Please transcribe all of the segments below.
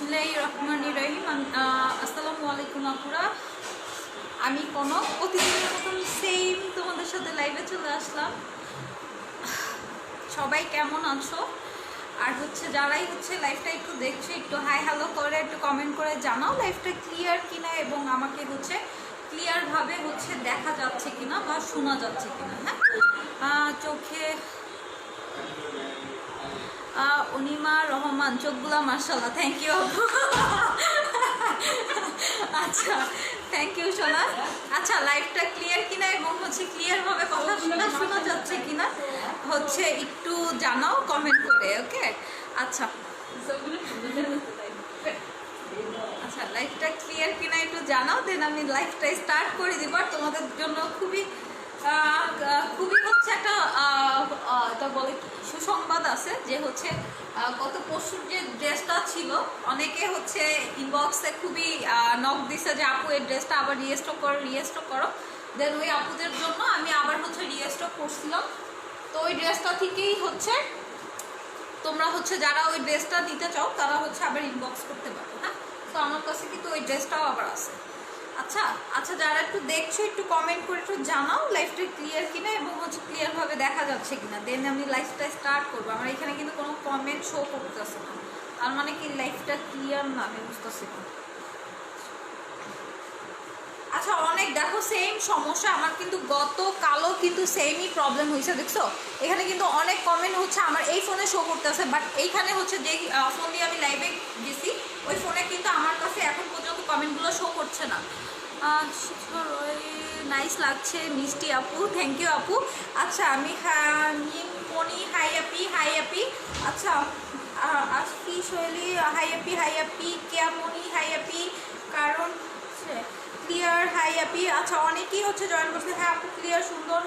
বিসমিল্লাহির রহমানির রহিম। আসসালামু আলাইকুম আপুরা। আমি কোনো প্রতিদিনের মতন সেম তোমাদের সাথে লাইভে চলে আসলাম। সবাই কেমন আছো? আর যারাই লাইভটা একটু দেখছো, একটু হাই হ্যালো করে একটু কমেন্ট করে জানাও লাইভটা ক্লিয়ার কিনা এবং আমাকে ক্লিয়ারভাবে দেখা যাচ্ছে কিনা বা শোনা যাচ্ছে কিনা। হ্যাঁ, চোখে অনিমা রহমান, চোখগুলা মাশাআল্লাহ। থ্যাংক ইউ আপু। আচ্ছা, থ্যাংক ইউ সোনা। আচ্ছা, লাইভটা ক্লিয়ার কিনা এবং ক্লিয়ারভাবে কথা শোনা যাচ্ছে কিনা একটু জানাও কমেন্ট করে। ওকে, আচ্ছা আচ্ছা, লাইভটা ক্লিয়ার কিনা একটু জানাও, দেন আমি লাইভটা স্টার্ট করে দিব। আর তোমাদের জন্য খুবই একটা বলে সুসংবাদ আছে যে গত পরশুর যে ড্রেসটা ছিল, অনেকে ইনবক্সে খুবই নক দিছে যে আপু এই ড্রেসটা আবার রিস্টক করো। দেন ওই আপুদের জন্য আমি আবার রিস্টক করছিলাম। তো ওই ড্রেসটা থেকেই তোমরা যারা ওই ড্রেসটা নিতে চাও তারা আবার ইনবক্স করতে পারো। হ্যাঁ, তো আমার কাছে কিন্তু ওই ড্রেসটাও আবার আছে। আচ্ছা আচ্ছা, যারা একটু দেখছো একটু কমেন্ট করে একটু জানাও লাইভটা ক্লিয়ার কিনা এবং ক্লিয়ারভাবে দেখা যাচ্ছে কিনা। দেন আমি লাইভটা স্টার্ট করবো। আমার এখানে কিন্তু কোনো কমেন্ট শো করতেছে না, আর মানে কি লাইভটা ক্লিয়ার না, আমি বুঝতেছি না। আচ্ছা, অনেক দেখো সেম সমস্যা আমার কিন্তু গতকালও কিন্তু সেমই প্রবলেম হয়েছে। দেখছো এখানে কিন্তু অনেক কমেন্ট আমার এই ফোনে শো করতেছে, বাট এইখানে যেই ফোন দিয়ে আমি লাইভে গেছি ওই ফোনে কিন্তু আমার কাছে এখন পর্যন্ত কমেন্টগুলো শো করছে না। নাইস লাগছে মিষ্টি আপু, থ্যাংক ইউ আপু। আচ্ছা, আমি মনি হাই আপি। আচ্ছা, আজকি শৈলী হাই আপি, কেমনি হাই আপি, কারণ ক্লিয়ার হাই আপি। আচ্ছা, অনেকেই জয়েন করছে। হ্যাঁ আপু, ক্লিয়ার সুন্দর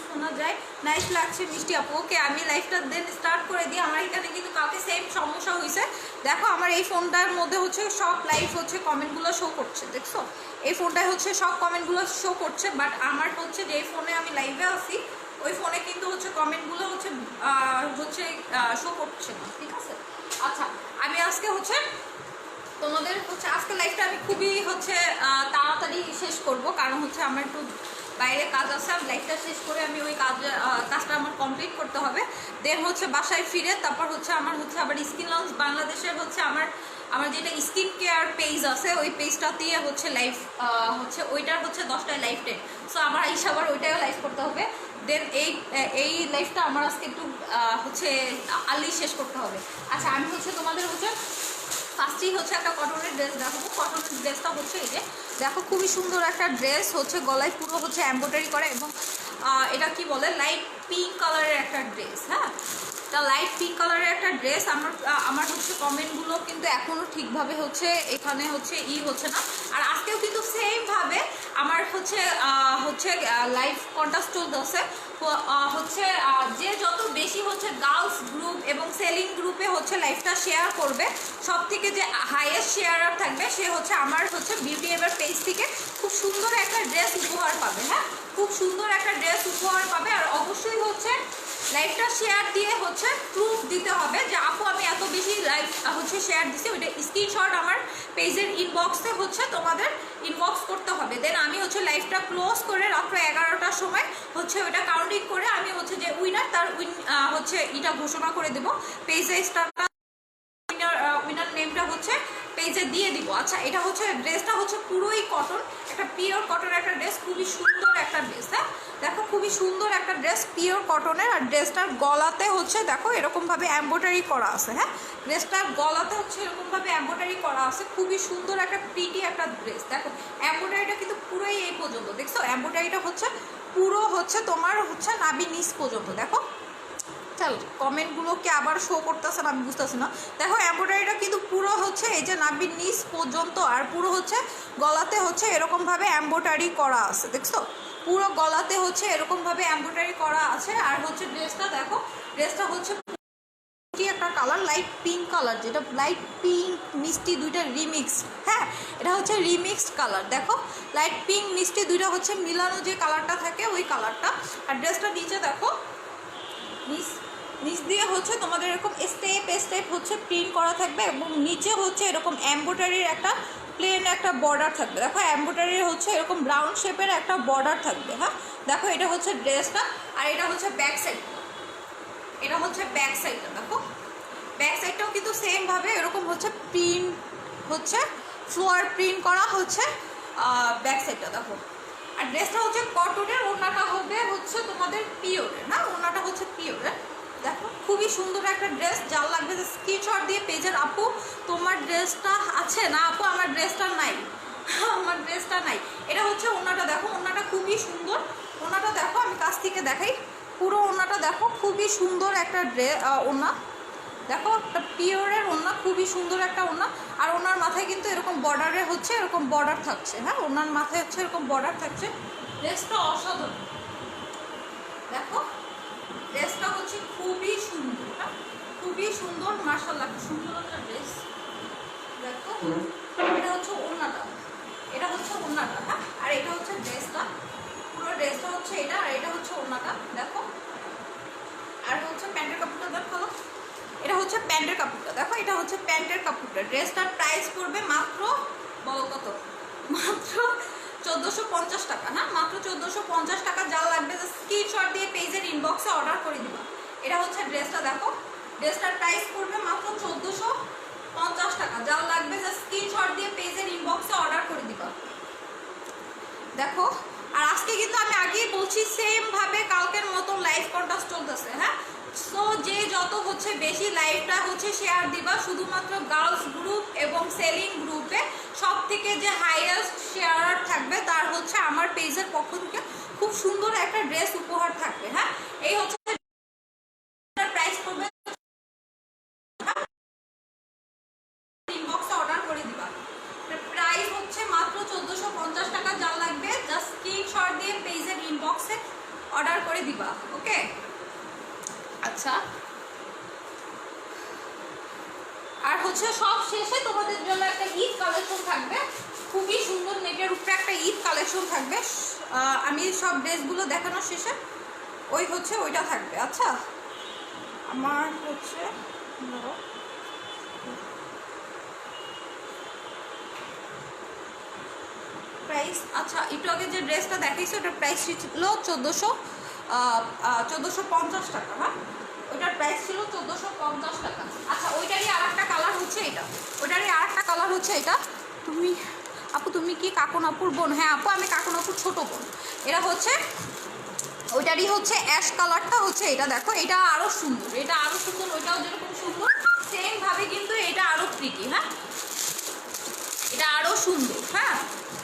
শোনা যায়, নাইস লাগছে মিষ্টি আপু। ওকে, আমি লাইভটা দেন স্টার্ট করে দিই। আমার এখানে কিন্তু কাউকে সেম সমস্যা হয়েছে। দেখো আমার এই ফোনটার মধ্যে সব লাইভ কমেন্টগুলো শো করছে। দেখছো এই ফোনটায় সব কমেন্টগুলো শো করছে, বাট আমার যে ফোনে আমি লাইভে আসি ওই ফোনে কিন্তু কমেন্টগুলো শো করছে না। ঠিক আছে, আচ্ছা আমি আজকে তোমাদের আজকে লাইভটা আমি খুবই তাড়াতাড়ি শেষ করব, কারণ আমার একটু বাইরে কাজ আছে। আমি লাইভটা শেষ করে আমি ওই কাজটা আমার কমপ্লিট করতে হবে। দেন বাসায় ফিরে তারপর আমার আবার স্কিন লঞ্চ বাংলাদেশের আমার যেটা স্কিন কেয়ার পেজ আছে ওই পেজটা দিয়ে লাইভ ওইটার 10টায় লাইভ ডেট। সো আমার আবার ওইটাও লাইভ করতে হবে। দেন এই লাইভটা আমার আজকে একটু আর্লি শেষ করতে হবে। আচ্ছা, আমি তোমাদের ফার্স্টেই একটা কটনের ড্রেস দেখাবো। কটনের ড্রেসটা এই যে দেখো, খুবই সুন্দর একটা ড্রেস গলায় পুরো এমব্রয়ডারি করা, এবং এটা কি বলে লাইট পিঙ্ক কালারের একটা ড্রেস। হ্যাঁ, এটা লাইট পিঙ্ক কালারের একটা ড্রেস। আমার কমেন্টগুলো কিন্তু এখনও ঠিকভাবে এখানে না। আর আজকেও কিন্তু সেমভাবে আমার লাইভ কন্টাস্ট চলতেছে। যে যত বেশি গার্লস গ্রুপ এবং সেলিং গ্রুপে লাইভটা শেয়ার করবে, সব থেকে যে হাইয়েস্ট শেয়ারার থাকবে সে আমার বিউটি এভার পেজ থেকে খুব সুন্দর একটা ড্রেস উপহার পাবে। হ্যাঁ, খুব সুন্দর একটা ড্রেস উপহার পাবে। আর অবশ্যই লাইভটা শেয়ার দিয়ে প্রুফ দিতে হবে যে আপু আমি এত বেশি লাইভ শেয়ার দিচ্ছি। ওইটা স্ক্রিনশট আমার পেজের ইনবক্সে তোমাদের ইনবক্স করতে হবে। দেন আমি লাইভটা ক্লোজ করে রাত্র 11টার সময় ওইটা কাউন্টিং করে আমি যে উইনার তার এটা ঘোষণা করে দেবো পেজে। স্টারটা উইনার নেমটা পেজে দিয়ে দিব। আচ্ছা, এটা ড্রেসটা পুরোই কটন, একটা পিওর কটন একটা ড্রেস, খুবই সুন্দর একটা ড্রেস। হ্যাঁ, দেখো খুবই সুন্দর একটা ড্রেস পিওর কটনের। আর ড্রেসটার গলাতে দেখো এরকমভাবে এমব্রয়ডারি করা আছে। হ্যাঁ, ড্রেসটার গলাতে এরকমভাবে এমব্রয়ডারি করা আছে। খুবই সুন্দর একটা প্রিটি একটা ড্রেস। দেখো এমব্রয়ডারিটা কিন্তু পুরোই এই পর্যন্ত। দেখছো এমব্রয়ডারিটা পুরো তোমার নাভি নিচ পর্যন্ত। দেখো কমেন্টগুলোকে আবার শো করতেছে না, আমি বুঝতেছি না। দেখো এমব্রয়ডারিটা কিন্তু পুরো এই যে নাভির নিচ পর্যন্ত, আর পুরো গলাতে এরকমভাবে এমব্রয়ডারি করা আছে। দেখছো পুরো গলাতে এরকমভাবে এমব্রয়ডারি করা আছে। আর ড্রেসটা দেখো, ড্রেসটা একটা কালার লাইট পিঙ্ক কালার, যেটা লাইট পিঙ্ক মিষ্টি দুইটা রিমিক্স। হ্যাঁ, এটা রিমিক্সড কালার। দেখো লাইট পিঙ্ক মিষ্টি দুইটা মিলানো যে কালারটা থাকে ওই কালারটা। আর ড্রেসটা নিচে দেখো নিচ দিয়ে হচ্ছে তোমাদের এরকম স্টেপ স্টেপ হচ্ছে প্রিন্ট করা থাকবে এবং নিচে হচ্ছে এরকম এমব্রয়ডারির একটা প্লেন একটা বর্ডার থাকবে। দেখো এমব্রয়ডারির হচ্ছে এরকম রাউন্ড শেপের একটা বর্ডার থাকবে। হ্যাঁ দেখো এটা হচ্ছে ড্রেসটা, আর এটা হচ্ছে ব্যাক সাইড, এটা হচ্ছে ব্যাক সাইডটা। দেখো ব্যাক সাইডটাও কিন্তু সেমভাবে এরকম হচ্ছে প্রিন্ট হচ্ছে ফ্লোয়ার প্রিন্ট করা হচ্ছে ব্যাক সাইডটা। দেখো আর ড্রেসটা হচ্ছে কটনের, ওড়নাটা হবে হচ্ছে তোমাদের পিওরের। না ওড়নাটা হচ্ছে পিওরের। দেখো খুবই সুন্দর একটা ড্রেস, যার লাগবে স্ক্রিনশট দিয়ে পেজের আপু তোমার ড্রেসটা আছে না আপু আমার ড্রেসটা নাই, আমার ড্রেসটা নাই। এটা হচ্ছে ওড়নাটা, দেখো ওড়নাটা খুবই সুন্দর। ওড়নাটা দেখো আমি কাছ থেকে দেখাই, পুরো ওড়নাটা দেখো খুবই সুন্দর একটা ওড়না। দেখো একটা পিওরের ওড়না, খুবই সুন্দর একটা ওড়না। আর ওনার মাথায় কিন্তু এরকম বর্ডারে হচ্ছে এরকম বর্ডার থাকছে। হ্যাঁ ওনার মাথায় হচ্ছে এরকম বর্ডার থাকছে। ড্রেসটা অসাধারণ, দেখো ড্রেসটা হচ্ছে খুবই সুন্দর। হ্যাঁ খুবই সুন্দর, মাশাআল্লাহ সুন্দর একটা ড্রেস। দেখো এটা হচ্ছে ওড়নাটা, এটা হচ্ছে ওড়নাটা। হ্যাঁ আর এটা হচ্ছে ড্রেসটা, পুরো ড্রেসটা হচ্ছে এটা, আর এটা হচ্ছে ওড়নাটা। দেখো আর হচ্ছে প্যান্টের কাপড়টা দেখো, এটা হচ্ছে প্যান্টের কাপড়টা। দেখো এটা হচ্ছে প্যান্টের কাপড়টা। ড্রেসটার প্রাইস পড়বে মাত্র, বলো কত, মাত্র 1450 টাকা। না মাত্র 1450 টাকা। যা লাগবে স্ক্রিনশট দিয়ে পেজের ইনবক্সে অর্ডার করে দিবা। এটা হচ্ছে ড্রেসটা। দেখো ড্রেসটার প্রাইস পড়বে মাত্র 1450 টাকা। যা লাগবে স্ক্রিনশট দিয়ে পেজের ইনবক্সে অর্ডার করে দিবা। দেখো আর আজকে কিন্তু আমি আগেই বলছি সেম ভাবে কালকের মতো লাইভ কন্টেস্ট চলতেছে। হ্যাঁ সো যে যত হচ্ছে বেশি লাইভটা হচ্ছে শেয়ার দিবা, শুধুমাত্র গার্লস গ্রুপ এবং সেলিং গ্রুপে সব থেকে যে হাইয়েস্ট শেয়ার থাকবে তার হচ্ছে আমার পেজের পক্ষ থেকে খুব সুন্দর একটা ড্রেস উপহার থাকবে। হ্যাঁ এই হচ্ছে প্রাইস পড়বে, ইনবক্সে অর্ডার করে দিবা। প্রাইস হচ্ছে মাত্র 1450 টাকা। যা লাগবে জাস্ট স্ক্রিনশট দিয়ে পেজের ইনবক্সে অর্ডার করে দিবা। ওকে আচ্ছা আর হচ্ছে সব শেষে তোমাদের জন্য একটা ঈদ কালেকশন থাকবে, খুবই সুন্দর নেটের উপরে একটা ঈদ কালেকশন থাকবে। আমি সব ড্রেসগুলো দেখানোর শেষে ওই হচ্ছে ওইটা থাকবে। আচ্ছা আমার হচ্ছে প্রাইস, আচ্ছা একটু আগে যে ড্রেসটা দেখাইছো ওটার প্রাইস ছিল 1450 টাকা। হ্যাঁ ওইটার প্রাইস ছিল 1450 টাকা। আচ্ছা ওইটারই আর একটা কালার হচ্ছে এটা, ওইটারই আর একটা কালার হচ্ছে এটা। তুমি আপু তুমি কি কাকুন আপুর বোন? হ্যাঁ আপু আমি কাকুন আপুর ছোটো বোন। এটা হচ্ছে ওইটারই হচ্ছে অ্যাশ কালারটা হচ্ছে এটা। দেখো এটা আরও সুন্দর, এটা আরও সুন্দর, ওইটাও যেরকম সুন্দর সেমভাবে কিন্তু এটা আরও প্রিটি। হ্যাঁ এটা আরও সুন্দর। হ্যাঁ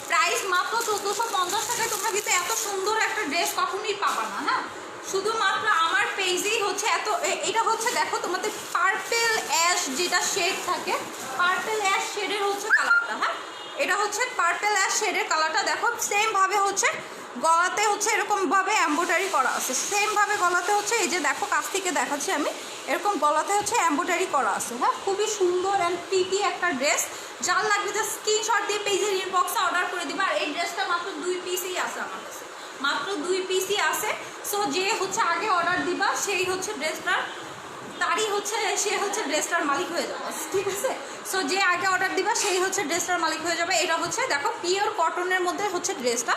প্রাইস মাত্র 1450 টাকায় তোমরা কিন্তু এত সুন্দর একটা ড্রেস কখনোই পাবা না। হ্যাঁ শুধুমাত্র আমার পেজেই হচ্ছে এত। এটা হচ্ছে দেখো তোমাদের পার্পেল অ্যাশ যেটা শেড থাকে, পার্পেল অ্যাশ শেডের হচ্ছে কালারটা। হ্যাঁ এটা হচ্ছে পার্পেল অ্যাশ শেডের কালারটা। দেখো সেমভাবে হচ্ছে গলাতে হচ্ছে এরকমভাবে এমব্রয়ডারি করা আছে, সেমভাবে গলাতে হচ্ছে এই যে দেখো কাছ থেকে দেখাচ্ছি আমি, এরকম গলাতে হচ্ছে এমব্রয়ডারি করা আছে। হ্যাঁ খুবই সুন্দর অ্যান্ড প্রিটি একটা ড্রেস। যার লাগবে যে স্ক্রিনশট দিয়ে পেজের ইনবক্সে অর্ডার করে দিবা। আর এই ড্রেসটা মাত্র 2 পিসই আছে আমার কাছে, মাত্র 2 পিসই আছে। সো যে হচ্ছে আগে অর্ডার দিবা সেই হচ্ছে ড্রেসটার তারই হচ্ছে সে হচ্ছে ড্রেসটার মালিক হয়ে যাবে। ঠিক আছে সো যে আগে অর্ডার দিবা সেই হচ্ছে ড্রেসটার মালিক হয়ে যাবে। এটা হচ্ছে দেখো পিওর কটনের মধ্যে হচ্ছে ড্রেসটা,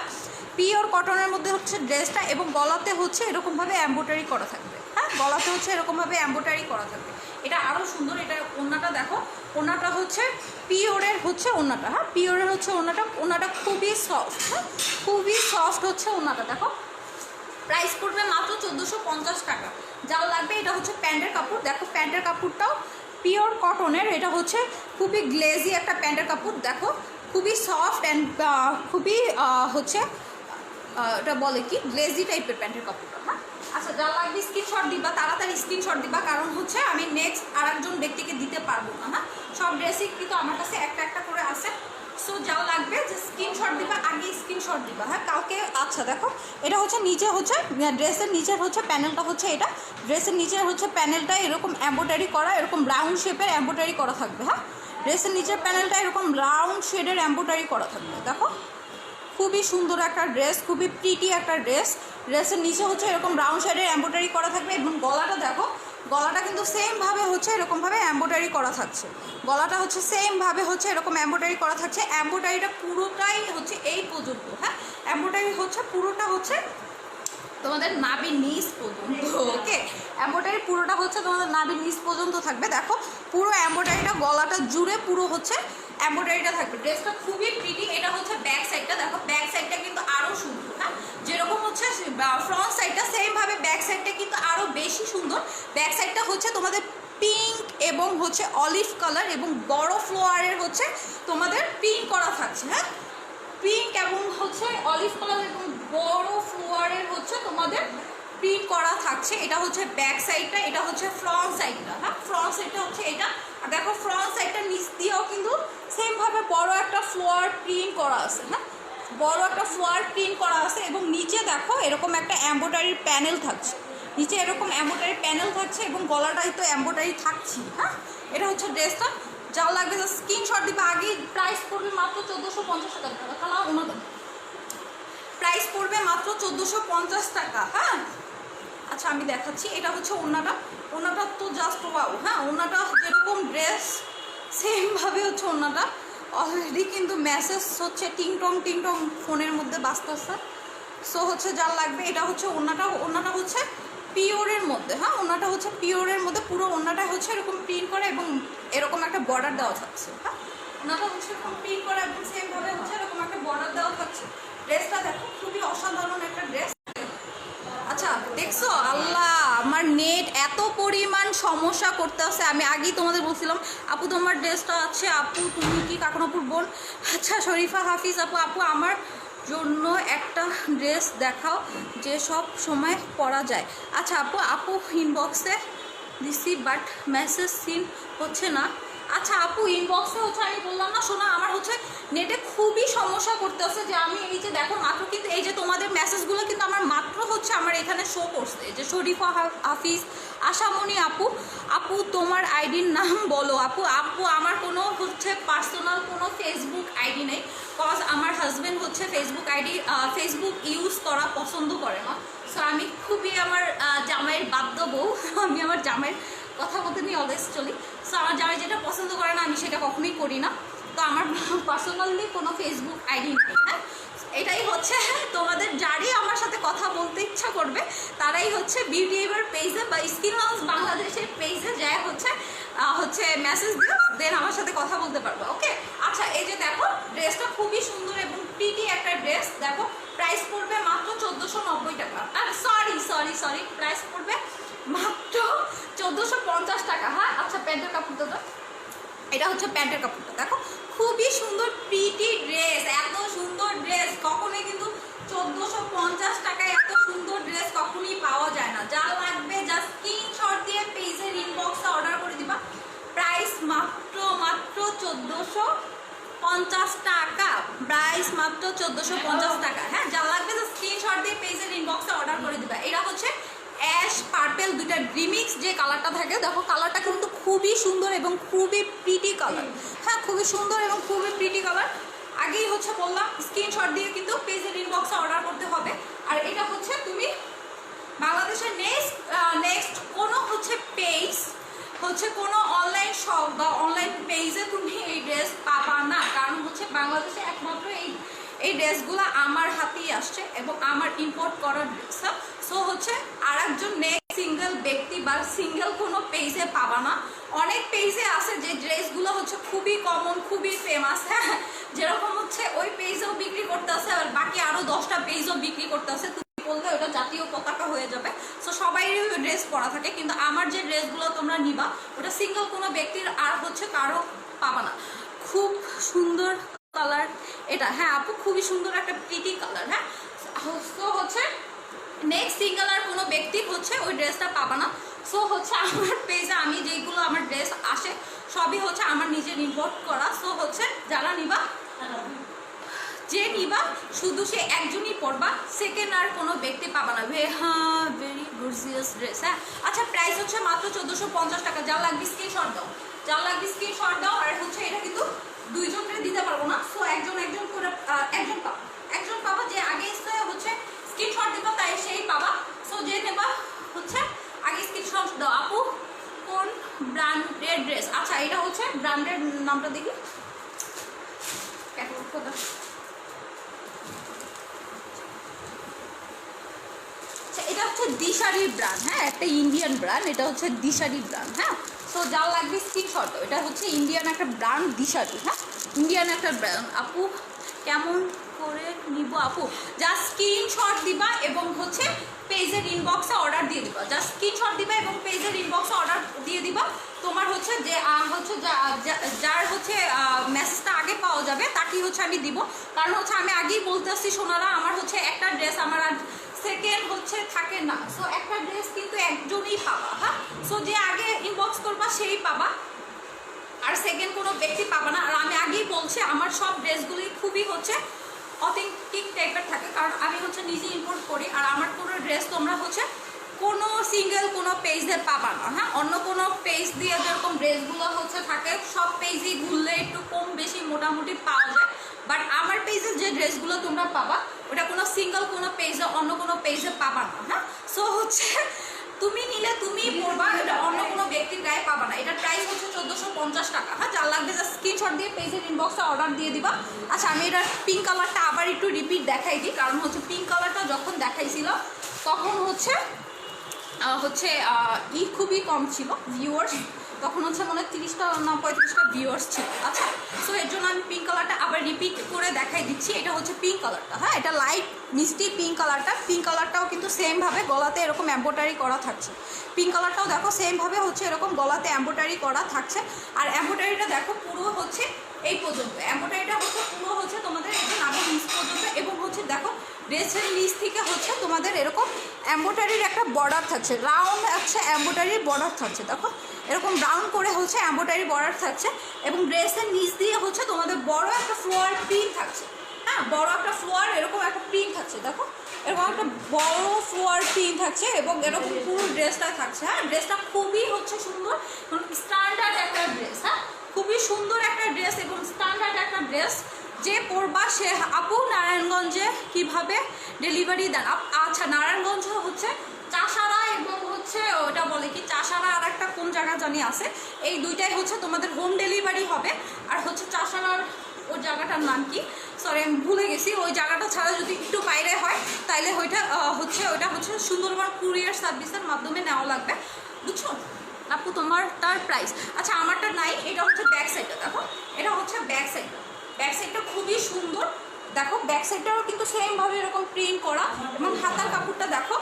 পিওর কটনের মধ্যে হচ্ছে ড্রেসটা এবং গলাতে হচ্ছে এরকমভাবে এমব্রয়ডারি করা থাকবে। হ্যাঁ গলাতে হচ্ছে এরকমভাবে এমব্রয়ডারি করা থাকবে। এটা আরও সুন্দর। এটা ওড়নাটা দেখো, ওড়নাটা হচ্ছে পিওরের হচ্ছে ওড়নাটা। হ্যাঁ পিওরের হচ্ছে ওড়নাটা, ওড়নাটা খুবই সফট। হ্যাঁ খুবই সফট হচ্ছে ওড়নাটা। দেখো প্রাইস পড়বে মাত্র 1450 টাকা। যা লাগবে এটা হচ্ছে প্যান্টের কাপড়। দেখো প্যান্টের কাপড়টাও পিওর কটনের, এটা হচ্ছে খুবই গ্লেজি একটা প্যান্টের কাপড়। দেখো খুবই সফট অ্যান্ড খুবই হচ্ছে এটা বলে কি গ্লেজি টাইপের প্যান্টের কাপড়টা। হ্যাঁ আচ্ছা যা লাগবে স্ক্রিনশট দিবা, তাড়াতাড়ি স্ক্রিনশট দিবা, কারণ হচ্ছে আমি নেক্সট আরেকজন ব্যক্তিকে দিতে পারবো না। হ্যাঁ সব ড্রেসই কিন্তু আমার কাছে একটা একটা করে আছে। সো যা লাগবে যে স্ক্রিনশট দিবা, আগে স্ক্রিনশট দিবা। হ্যাঁ কালকে আচ্ছা দেখো এটা হচ্ছে নিচে হচ্ছে ড্রেসের নিচের হচ্ছে প্যানেলটা হচ্ছে এটা, ড্রেসের নিচের হচ্ছে প্যানেলটা এরকম এমব্রয়ডারি করা, এরকম রাউন্ড শেপের এমব্রয়ডারি করা থাকবে। হ্যাঁ ড্রেসের নিচের প্যানেলটা এরকম রাউন্ড শেডের এমব্রয়ডারি করা থাকবে। দেখো খুবই সুন্দর একটা ড্রেস, খুবই প্রিটি একটা ড্রেস। ড্রেসের নিচে হচ্ছে এরকম রাউন্ড শেডের এমব্রয়ডারি করা থাকবে এবং গলাটা দেখো, গলাটা কিন্তু সেমভাবে হচ্ছে এরকমভাবে এমব্রয়ডারি করা থাকছে, গলাটা হচ্ছে সেমভাবে হচ্ছে এরকম এমব্রয়ডারি করা থাকছে। এমব্রয়ডারিটা পুরোটাই হচ্ছে এই পর্যন্ত, হ্যাঁ এমব্রয়ডারি হচ্ছে পুরোটা হচ্ছে তোমাদের নাভির নিচ পর্যন্ত। ওকে, এমব্রয়ডারি পুরোটা হচ্ছে তোমাদের নাভির নিচ পর্যন্ত থাকবে। দেখো পুরো এমব্রয়ডারিটা গলাটা জুড়ে পুরো হচ্ছে এমব্রয়ডারিটা থাকবে। ড্রেসটা খুবই প্রিটি। এটা হচ্ছে ব্যাক সাইডটা, দেখো ব্যাক সাইডটা কিন্তু আরও সুন্দর, হ্যাঁ যেরকম হচ্ছে ফ্রন্ট সাইডটা সেমভাবে ব্যাক সাইডটা কিন্তু আরও বেশি সুন্দর। ব্যাক সাইডটা হচ্ছে তোমাদের পিঙ্ক এবং হচ্ছে অলিভ কালার এবং বড় ফ্লোয়ারের হচ্ছে তোমাদের প্রিন্ট করা থাকছে, হ্যাঁ পিঙ্ক এবং হচ্ছে অলিভ কালার এবং বড় ফ্লোয়ারের হচ্ছে তোমাদের প্রিন্ট করা থাকছে। এটা হচ্ছে ব্যাক সাইডটা, এটা হচ্ছে ফ্রন্ট সাইডটা, হ্যাঁ ফ্রন্ট সাইডটা হচ্ছে এটা। আর দেখো ফ্রন্ট সাইডটা নিচ দিয়েও কিন্তু সেমভাবে বড় একটা ফ্লোয়ার প্রিন্ট করা আছে, হ্যাঁ বড় একটা ফ্লোয়ার প্রিন্ট করা আছে এবং নিচে দেখো এরকম একটা এমব্রয়ডারির প্যানেল থাকছে, নিচে এরকম এমব্রয়ডারি প্যানেল থাকছে এবং গলাটাই তো এমব্রয়ডারি থাকছে, হ্যাঁ এটা হচ্ছে ড্রেসটা। যাও লাগবে স্ক্রিনশট দিবে। আগে প্রাইস পড়বে মাত্র 1450 টাকা, তাহলে ওনাদের প্রাইস পড়বে মাত্র 1450 টাকা, হ্যাঁ আচ্ছা আমি দেখাচ্ছি। এটা হচ্ছে ওড়নাটা, ওড়নাটা তো জাস্ট ওয়াও, হ্যাঁ ওড়নাটা যেরকম ড্রেস সেমভাবে হচ্ছে ওড়নাটা। অলরেডি কিন্তু মেসেজ হচ্ছে টিংটং টিংটং ফোনের মধ্যে বাজতেছে। সো হচ্ছে যা লাগবে, এটা হচ্ছে ওড়নাটা, ওড়নাটা হচ্ছে পিওরের মধ্যে, হ্যাঁ ওড়নাটা হচ্ছে পিওরের মধ্যে, পুরো ওড়নাটা হচ্ছে এরকম প্রিন্ট করা এবং এরকম একটা বর্ডার দেওয়া থাকছে, হ্যাঁ ওড়নাটা হচ্ছে এরকম প্রিন্ট করা এবং সেমভাবে হচ্ছে এরকম একটা বর্ডার দেওয়া থাকছে। ড্রেসটা দেখো খুবই অসাধারণ একটা ড্রেস। আচ্ছা দেখছো, আল্লাহ আমার নেট এত পরিমাণ সমস্যা করতে আছে। আমি আগেই তোমাদের বলছিলাম আপু তোমার ড্রেসটা আছে, আপু তুমি কি কাকনাপুর বোন? আচ্ছা শরীফা হাফিজ আপু, আপু আমার জন্য একটা ড্রেস দেখাও যে সব সময় পরা যায়। আচ্ছা আপু, আপু ইনবক্সে দিছি বাট মেসেজ সিন হচ্ছে না। আচ্ছা আপু ইনবক্সে হচ্ছে আমি বললাম না শোনা, আমার হচ্ছে নেটে খুবই সমস্যা করতেছে। যে আমি এই যে দেখো মাত্র কিন্তু এই যে তোমাদের মেসেজগুলো কিন্তু আমার মাত্র হচ্ছে আমার এখানে শো করছে যে শরীফা হাফিজ, আশামণি আপু, আপু তোমার আইডির নাম বলো। আপু আপু আমার কোনো হচ্ছে পার্সোনাল কোনো ফেসবুক আইডি নেই, কজ আমার হাজব্যান্ড হচ্ছে ফেসবুক ইউজ করা পছন্দ করে না। সো আমি খুবই আমার জামাইয়ের বাধ্য বউ, আমি আমার জামাইয়ের কথা বলতে নিয়ে অলওয়েজ চলি। সো আমার জামাই যেটা পছন্দ করে না আমি সেটা কখনোই করি না। তো আমার পার্সোনালি কোনো ফেসবুক আইডি নেই, হ্যাঁ এটাই হচ্ছে তোমাদের যারই আমার সাথে কথা বলতে ইচ্ছা করবে তারাই হচ্ছে বিউটি এভার পেজে বা স্কিন হাউস বাংলাদেশের পেজে যায় হচ্ছে মেসেজ দিও, দেন আমার সাথে কথা বলতে পারবো। ওকে আচ্ছা এই যে দেখো ড্রেসটা খুবই সুন্দর এবং প্রিটি একটা ড্রেস। দেখো প্রাইস পড়বে মাত্র 1490 টাকা। আর সরি প্রাইস পড়বে মাত্র 1450 টাকা, হ্যাঁ আচ্ছা প্যান্টের কাপড়টা, এটা হচ্ছে প্যান্টের কাপড়টা। দেখো খুবই সুন্দর প্রিটি ড্রেস, এত সুন্দর ড্রেস কখনোই কিন্তু 1450 টাকায় এত সুন্দর ড্রেস কখনোই পাওয়া যায় না। যা লাগবে জাস্ট স্ক্রিনশট দিয়ে পেজের ইনবক্সে অর্ডার করে দিবা। প্রাইস মাত্র 1450 টাকা, প্রাইস মাত্র 1450 টাকা, হ্যাঁ যা লাগবে জাস্ট স্ক্রিনশট দিয়ে পেজের ইনবক্সে অর্ডার করে দিবা। এটা হচ্ছে অ্যাশ পার্পেল দুইটা রিমিক্স যে কালারটা থাকে, দেখো কালারটা কিন্তু খুবই সুন্দর এবং খুবই প্রিটি কালার, হ্যাঁ খুবই সুন্দর এবং খুবই প্রিটি কালার। আগেই হচ্ছে বললাম স্ক্রিনশট দিয়ে কিন্তু পেজের ইনবক্সে অর্ডার করতে হবে। আর এটা হচ্ছে তুমি বাংলাদেশের নেক্সট কোনো হচ্ছে পেজ হচ্ছে কোনো অনলাইন শপ বা অনলাইন পেজে তুমি এই ড্রেস পাবা না, কারণ হচ্ছে বাংলাদেশে একমাত্র এই ড্রেসগুলো আমার হাতেই আসছে এবং আমার ইম্পোর্ট করার ড্রেস। সো হচ্ছে আর একজন নেক্সট সিঙ্গেল ব্যক্তি বা সিঙ্গেল কোনো পেজে পাবা না। অনেক পেজে আছে যে ড্রেসগুলো হচ্ছে খুবই কমন, খুবই ফেমাস, হ্যাঁ যেরকম হচ্ছে ওই পেজেও বিক্রি করতে আছে আর বাকি আরও 10টা পেজও বিক্রি করতে আছে। তুমি বললে ওটা জাতীয় পতাকা হয়ে যাবে। সো সবাইরই ড্রেস পরা থাকে, কিন্তু আমার যে ড্রেসগুলো তোমরা নিবা ওটা সিঙ্গেল কোনো ব্যক্তির আর হচ্ছে কারো পাবা না। খুব সুন্দর কালার এটা, হ্যাঁ আপু খুবই সুন্দর একটা প্রিটি কালার, হ্যাঁ তো হচ্ছে নেক্সট সিঙ্গেল আর কোনো ব্যক্তি হচ্ছে ওই ড্রেসটা পাবা না। সো হচ্ছে আমার পেজে আমি যেইগুলো আমার ড্রেস আসে সবই হচ্ছে আমার নিজের ইম্পোর্ট করা। সো হচ্ছে যারা নিবা যে নিবা শুধু সে একজনই পরবা, সেকেন্ড আর কোনো ব্যক্তি পাবা না। হ্যাঁ ভেরি গর্জিয়াস ড্রেস, হ্যাঁ আচ্ছা প্রাইস হচ্ছে মাত্র 1450 টাকা। যা লাগবে স্ক্রিনশট দাও, যা লাগবে স্ক্রিনশট দাও। আর হচ্ছে এটা কিন্তু দুইজনকে দিতে পারবো না, সো একজন করে একজন পাবা যে আগে হচ্ছে স্ক্রিনশট দিবা তাই সেই পাবা। সো যে নেবা হচ্ছে আগে স্ক্রিনশট দাও। আপু নামটা দেখি, ক্যাটালগ কোথায়? এটা হচ্ছে দিশারির ব্র্যান্ড, হ্যাঁ, একটা ইন্ডিয়ান ব্র্যান্ড, এটা হচ্ছে দিশারি ব্র্যান্ড, হ্যাঁ। সো যার লাগবে স্ক্রিনশট দাও, এটা হচ্ছে ইন্ডিয়ান একটা ব্র্যান্ড দিশারি, হ্যাঁ, ইন্ডিয়ান একটা ব্র্যান্ড। আপু কেমন করে নিব আপু? জাস্ট স্ক্রিনশট দিবা এবং হচ্ছে পেজের ইনবক্সে অর্ডার দিয়ে দিবা, জাস্ট স্ক্রিনশট দিবা এবং পেজের ইনবক্সে অর্ডার দিয়ে দিবা। তোমার হচ্ছে যে হচ্ছে যার হচ্ছে মেসেজটা আগে পাওয়া যাবে তাকেই হচ্ছে আমি দিব। কারণ হচ্ছে আমি আগেই বলতে আসছি সোনারা, আমার হচ্ছে একটা ড্রেস আমার আর সেকেন্ড হচ্ছে থাকে না। সো একটা ড্রেস কিন্তু একজনই পাবা, হ্যাঁ। সো যে আগে ইনবক্স করবা সেই পাবা, আর সেকেন্ড কোনো ব্যক্তি পাবা না। আর আমি আগেই বলছি আমার সব ড্রেসগুলি খুবই হচ্ছে অথেন্টিক টাইপের থাকে, কারণ আমি হচ্ছে নিজে ইম্পোর্ট করি। আর আমার কোনো ড্রেস তোমরা হচ্ছে কোনো সিঙ্গেল কোনো পেজে পাবা না, হ্যাঁ। অন্য কোনো পেজ দিয়ে যেরকম ড্রেসগুলো হচ্ছে থাকে সব পেজই ঘুরলে একটু কম বেশি মোটামুটি পাওয়া যায়, বাট আমার পেজে যে ড্রেসগুলো তোমরা পাবা ওটা কোনো সিঙ্গেল কোনো পেজে অন্য কোনো পেজে পাবা না, হ্যাঁ। সো হচ্ছে তুমি নিলে তুমি পড়বা, এটা অন্য কোনো ব্যক্তির গায়ে পাবা না। এটার প্রাইস হচ্ছে 1450 টাকা, হ্যাঁ। যার লাগবে যা স্ক্রিনশট দিয়ে পেজের ইনবক্সে অর্ডার দিয়ে দিবা। আচ্ছা আমি এটার পিঙ্ক কালারটা আবার একটু রিপিট দেখাই দিই, কারণ হচ্ছে পিঙ্ক কালারটা যখন দেখাইছিল তখন হচ্ছে খুবই কম ছিল ভিউয়ার্স, তখন হচ্ছে মনে হয় 30টা না 35টা ভিউয়ার্স ছিল। আচ্ছা, সো এর জন্য আমি পিঙ্ক কালারটা আবার রিপিট করে দেখাই দিচ্ছি। এটা হচ্ছে পিঙ্ক কালারটা, হ্যাঁ, এটা লাইট মিষ্টি পিঙ্ক কালারটা। পিঙ্ক কালারটাও কিন্তু সেমভাবে গলাতে এরকম এম্ব্রয়ডারি করা থাকছে। পিঙ্ক কালারটাও দেখো সেমভাবে হচ্ছে এরকম গলাতে এম্ব্রয়ডারি করা থাকছে। আর এম্ব্রয়ডারিটা দেখো পুরো হচ্ছে এই পর্যন্ত, এম্ব্রয়ডারিটা হচ্ছে পুরো হচ্ছে তোমাদের এই যে নাভি নিচ পর্যন্ত, এবং হচ্ছে দেখো ড্রেসের নিচ থেকে হচ্ছে তোমাদের এরকম এম্ব্রয়ডারির একটা বর্ডার থাকছে, রাউন্ড হচ্ছে এম্ব্রয়ডারির বর্ডার থাকছে, দেখো এরকম রাউন্ড করে হচ্ছে এম্ব্রয়ডারি বর্ডার থাকছে। এবং ড্রেসের নিচ দিয়ে হচ্ছে তোমাদের বড় একটা ফ্লোয়ার প্রিন্ট থাকছে, হ্যাঁ, বড় একটা ফ্লোয়ার এরকম একটা প্রিন্ট থাকছে, দেখো এরকম একটা বড় ফ্লোয়ার প্রিন্ট থাকছে এবং এরকম পুরো ড্রেসটা থাকছে, হ্যাঁ। ড্রেসটা খুবই হচ্ছে সুন্দর, স্ট্যান্ডার্ড একটা ড্রেস, হ্যাঁ, খুবই সুন্দর একটা ড্রেস এবং স্ট্যান্ডার্ড একটা ড্রেস। যে পরবা সে আপু নারায়ণগঞ্জে কিভাবে ডেলিভারি দেন? আচ্ছা, নারায়ণগঞ্জ হচ্ছে চাষারা এবং হচ্ছে ওটা বলে কি চাষারা আর একটা কোন জায়গা জানি আছে, এই দুইটাই হচ্ছে তোমাদের হোম ডেলিভারি হবে। আর হচ্ছে চাষারার ওই জায়গাটার নাম কি, সরি আমি ভুলে গেছি, ওই জায়গাটা ছাড়া যদি একটু বাইরে হয় তাইলে ওইটা হচ্ছে সুন্দরবন কুরিয়ার সার্ভিসের মাধ্যমে নেওয়া লাগবে, বুঝছো আপু? তার প্রাইস আচ্ছা আমারটা নাই, এটা হচ্ছে ব্যাক সাইডটা, দেখো এটা হচ্ছে ব্যাক সাইডটা, ব্যাক সাইডটা খুবই সুন্দর, দেখো ব্যাক সাইডটাও কিন্তু সেমভাবে এরকম প্রিন্ট করা। এবং হাতার কাপড়টা দেখো,